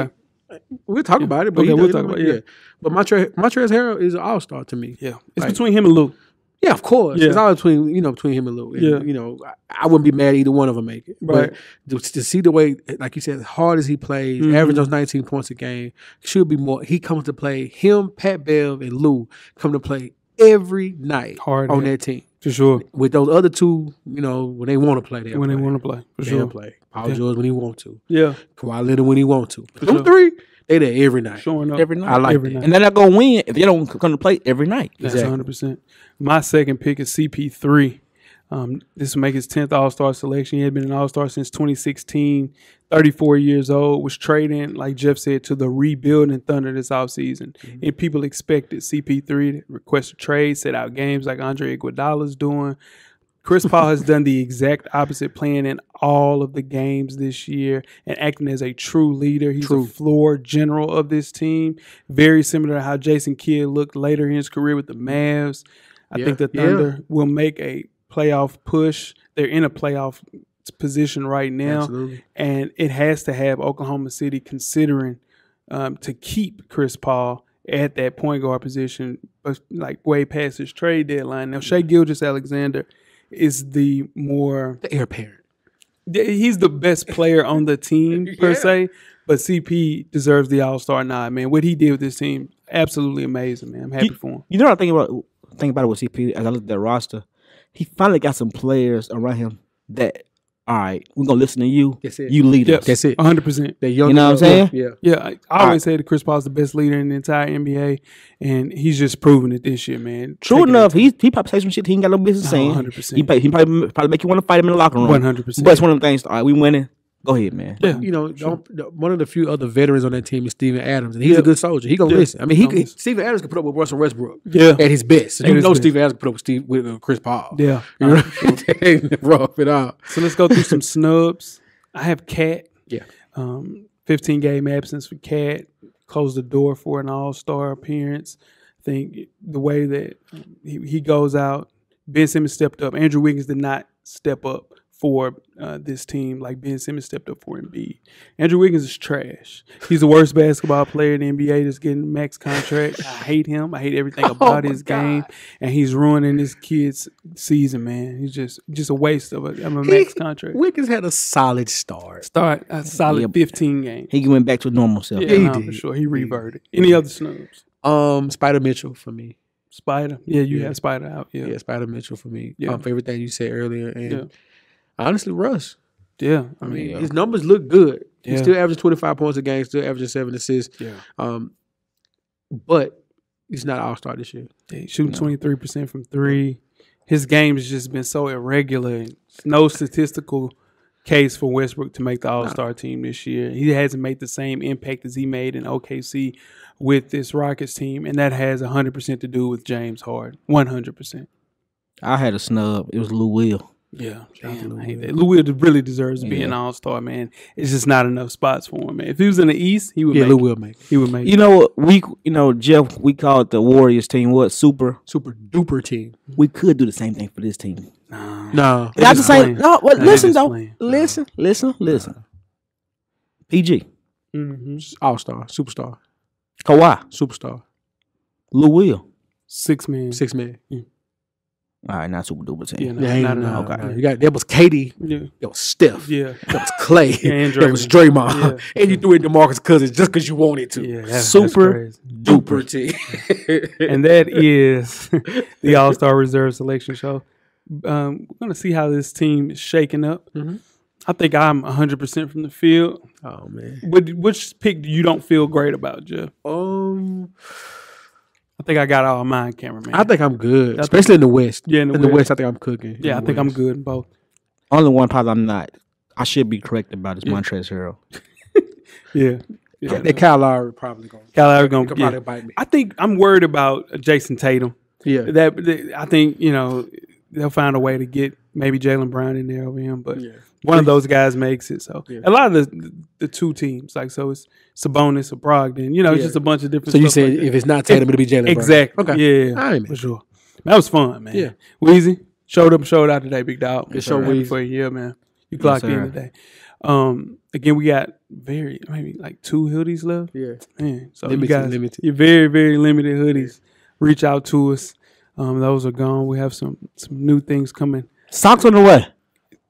Speaker 2: Okay.
Speaker 5: we'll talk about it. But
Speaker 2: Okay,
Speaker 5: he
Speaker 2: we'll
Speaker 5: don't
Speaker 2: talk
Speaker 5: make
Speaker 2: about it,
Speaker 5: it. But Montrezl Harrell is an all-star to me.
Speaker 2: Yeah. It's
Speaker 5: Like-
Speaker 2: between him and Lou.
Speaker 5: Yeah, of course.
Speaker 2: Yeah.
Speaker 5: It's all between him and Lou. And,
Speaker 2: Yeah.
Speaker 5: I wouldn't be mad either one of them make it.
Speaker 2: Right.
Speaker 5: But to see the way, like you said, as hard as he plays, average those 19 points a game, should be more. He comes to play. Him, Pat Bev, and Lou come to play every night
Speaker 2: Hard,
Speaker 5: on
Speaker 2: yeah.
Speaker 5: that team.
Speaker 2: For sure.
Speaker 5: With those other two, when they want to play, they'll
Speaker 2: When
Speaker 5: play.
Speaker 2: they want to play. For
Speaker 5: They'll
Speaker 2: sure.
Speaker 5: play. Paul
Speaker 2: Yeah.
Speaker 5: George when he want to.
Speaker 2: Yeah.
Speaker 5: Kawhi Leonard when he want to. But
Speaker 2: For
Speaker 5: them
Speaker 2: sure.
Speaker 5: three, they there every night.
Speaker 2: Showing up.
Speaker 4: every night.
Speaker 5: I like
Speaker 2: every
Speaker 5: that.
Speaker 2: night.
Speaker 4: And they're not going to win if they don't come to play every night.
Speaker 2: That's
Speaker 5: Exactly.
Speaker 2: 100%. My second pick is CP3. This will make his 10th All-Star selection. He had been an All-Star since 2016, 34 years old, was traded, like Jeff said, to the rebuilding Thunder this offseason. And people expected CP3 to request a trade, set out games like Andre Iguodala's doing. Chris Paul has done the exact opposite, playing in all of the games this year and acting as a true leader. He's a floor general of this team, very similar to how Jason Kidd looked later in his career with the Mavs. I think the Thunder will make a playoff push. They're in a playoff position right now,
Speaker 5: Absolutely.
Speaker 2: and it has to have Oklahoma City considering to keep Chris Paul at that point guard position, but like way past his trade deadline. Now, Shai Gilgeous-Alexander is the more
Speaker 5: The heir apparent.
Speaker 2: he's the best player on the team per se, but CP deserves the All-Star nod, man. What he did with this team, absolutely amazing, man. I'm happy for him.
Speaker 4: You know what I think about it with CP as I look at that roster? He finally got some players around him that, all right, we're going to listen to you.
Speaker 5: That's it.
Speaker 4: You lead
Speaker 2: Yep.
Speaker 4: us.
Speaker 5: That's it.
Speaker 2: 100%.
Speaker 5: That young,
Speaker 4: You know what I'm saying?
Speaker 5: Yeah.
Speaker 2: Yeah, I always say that Chris Paul's the best leader in the entire NBA, and he's just proven it this year, man.
Speaker 4: True
Speaker 2: Taking
Speaker 4: enough,
Speaker 2: it
Speaker 4: he probably say some shit he ain't got no business saying.
Speaker 2: 100%.
Speaker 4: He probably make you want to fight him in the locker room.
Speaker 2: 100%.
Speaker 4: But it's one of them things, all right, we winning. Go ahead, man.
Speaker 2: Yeah.
Speaker 5: One of the few other veterans on that team is Steven Adams, and he's a good soldier. He gonna listen. I mean, Steven Adams can put up with Russell Westbrook.
Speaker 2: Yeah.
Speaker 5: At his best. So
Speaker 2: At
Speaker 5: you
Speaker 2: his
Speaker 5: know
Speaker 2: best.
Speaker 5: Steven Adams can put up with Chris Paul.
Speaker 2: Yeah.
Speaker 5: You know, ain't rough at all.
Speaker 2: So let's go through some snubs. I have Cat.
Speaker 5: Yeah.
Speaker 2: 15 game absence for Cat. Closed the door for an All-Star appearance. I think the way that he goes out, Ben Simmons stepped up. Andrew Wiggins did not step up for this team like Ben Simmons stepped up for Embiid. Andrew Wiggins is trash. He's the worst basketball player in the NBA that's getting max contract. I hate him. I hate everything about his game. And he's ruining this kid's season, man. He's just a waste of a max contract.
Speaker 5: Wiggins had a solid start.
Speaker 2: Start a solid 15 games.
Speaker 4: He went back to his normal self.
Speaker 2: Yeah,
Speaker 5: he
Speaker 2: no,
Speaker 5: did.
Speaker 2: for sure. He reverted. Any other snubs?
Speaker 5: Spider Mitchell for me.
Speaker 2: Spider. Yeah, you
Speaker 5: Yeah.
Speaker 2: have Spider out. Yeah.
Speaker 5: Yeah, Spider Mitchell for me.
Speaker 2: Yeah.
Speaker 5: For everything you said earlier. And
Speaker 2: Yeah.
Speaker 5: honestly, Russ.
Speaker 2: Yeah.
Speaker 5: I mean, his numbers look good. He
Speaker 2: Yeah.
Speaker 5: still averages 25 points a game, still averaging 7 assists.
Speaker 2: Yeah.
Speaker 5: But he's not All-Star this year.
Speaker 2: Yeah, he's shooting 23% from three. His game has just been so irregular. No statistical case for Westbrook to make the All-Star team this year. He hasn't made the same impact as he made in OKC with this Rockets team, and that has 100% to do with James Harden. 100%.
Speaker 4: I had a snub. It was Lou Will.
Speaker 2: Yeah, damn, I hate that. Lou Will really deserves to be an All-Star, man. It's just not enough spots for him, man. If he was in the East, he would
Speaker 5: Yeah,
Speaker 2: make
Speaker 5: Lou
Speaker 2: it.
Speaker 5: will make it.
Speaker 2: He would make
Speaker 4: You
Speaker 2: it.
Speaker 4: know what? Jeff, we called the Warriors team what? Super.
Speaker 5: Super duper team.
Speaker 4: We could do the same thing for this team.
Speaker 5: No.
Speaker 4: Not the
Speaker 2: just
Speaker 4: same.
Speaker 2: playing.
Speaker 4: No, but
Speaker 2: Nah,
Speaker 4: listen
Speaker 2: they just
Speaker 4: though.
Speaker 2: playing.
Speaker 4: Listen. PG.
Speaker 2: Mm-hmm.
Speaker 5: All-Star. Superstar.
Speaker 4: Kawhi.
Speaker 5: Superstar.
Speaker 4: Lou Will.
Speaker 2: 6 man.
Speaker 5: 6 man.
Speaker 4: All right, not super duper team.
Speaker 2: Yeah, no,
Speaker 5: Yeah, ain't
Speaker 2: not
Speaker 5: no,
Speaker 2: enough.
Speaker 5: no. You got that was Katie.
Speaker 2: Yeah.
Speaker 5: That was Steph.
Speaker 2: Yeah.
Speaker 5: That was Clay.
Speaker 2: Yeah, and
Speaker 5: that was
Speaker 2: Draymond.
Speaker 5: Draymond.
Speaker 2: Yeah.
Speaker 5: And you threw in DeMarcus Cousins just because you wanted to.
Speaker 2: Yeah, that's
Speaker 4: Super
Speaker 2: crazy.
Speaker 5: Duper team.
Speaker 2: And that is the All-Star Reserve Selection Show. We're going to see how this team is shaking up.
Speaker 5: Mhm.
Speaker 2: I think I'm 100% from the field.
Speaker 5: Oh man.
Speaker 2: Which pick do you don't feel great about, Jeff? I think I got all mine, cameraman.
Speaker 5: I think I'm good,
Speaker 2: think-
Speaker 5: especially in the West.
Speaker 2: Yeah, in the
Speaker 5: West,
Speaker 2: West.
Speaker 5: I think I'm cooking.
Speaker 2: Yeah, I
Speaker 5: In the
Speaker 2: think I'm
Speaker 5: West.
Speaker 2: good in both.
Speaker 4: Only one part I'm not. I should be correct about is Montrezl Harrell.
Speaker 2: Yeah. Yeah.
Speaker 5: That Kyle Lowry probably going.
Speaker 2: Kyle Lowry
Speaker 5: He
Speaker 2: gonna
Speaker 5: probably bite me.
Speaker 2: I think I'm worried about Jason Tatum.
Speaker 5: Yeah.
Speaker 2: I think, they'll find a way to get maybe Jaylen Brown in there over him, but
Speaker 5: Yeah.
Speaker 2: one of those guys makes it. So
Speaker 5: Yeah.
Speaker 2: a lot of the two teams, like so, it's Sabonis or Brogdon. You know, it's
Speaker 5: Yeah.
Speaker 2: just a bunch of different.
Speaker 5: So you
Speaker 2: stuff
Speaker 5: said
Speaker 2: like that.
Speaker 5: if it's not Tatum, it'll be Jaylen Brown.
Speaker 2: Exactly.
Speaker 5: Okay.
Speaker 2: Yeah.
Speaker 5: All right, man.
Speaker 2: For sure. That was fun, man.
Speaker 5: Yeah.
Speaker 2: Weezy showed up and showed out today, big dog.
Speaker 5: Good show,
Speaker 2: Happy
Speaker 5: Weezy.
Speaker 2: for a year, man. You clocked in
Speaker 4: sir.
Speaker 2: today. Again, we got maybe like 2 hoodies left.
Speaker 5: Yeah.
Speaker 2: Man, so
Speaker 5: Limited,
Speaker 2: you guys,
Speaker 5: limited.
Speaker 2: you're very, very limited hoodies. Reach out to us. Those are gone. We have some new things coming.
Speaker 4: Socks on the way.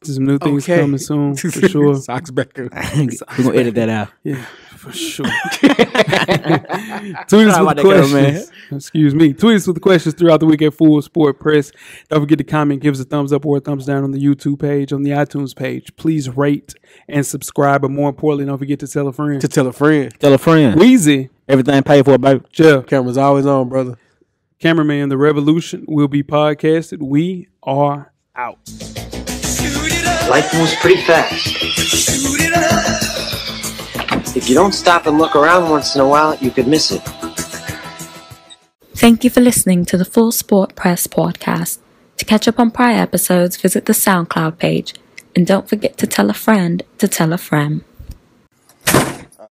Speaker 2: Some new things
Speaker 5: Okay.
Speaker 2: coming soon, for sure.
Speaker 5: Socks back.
Speaker 4: We're gonna edit that out.
Speaker 2: Yeah, for sure. Tweet us
Speaker 4: Sorry
Speaker 2: with
Speaker 4: about
Speaker 2: the
Speaker 4: that, girl,
Speaker 2: questions. Excuse me. Tweet us with the questions throughout the week at Full Sport Press. Don't forget to comment, give us a thumbs up or a thumbs down on the YouTube page, on the iTunes page. Please rate and subscribe, but more importantly, don't forget to tell a friend.
Speaker 5: To tell a friend.
Speaker 4: Tell a friend.
Speaker 2: Weezy,
Speaker 4: Everything paid for, baby.
Speaker 2: Jeff,
Speaker 5: Camera's always on, brother.
Speaker 2: cameraman, the revolution will be podcasted. We are out.
Speaker 6: Life moves pretty fast. If you don't stop and look around once in a while, you could miss it.
Speaker 1: Thank you for listening to the Full Sport Press podcast. To catch up on prior episodes, visit the SoundCloud page. And don't forget to tell a friend to tell a friend.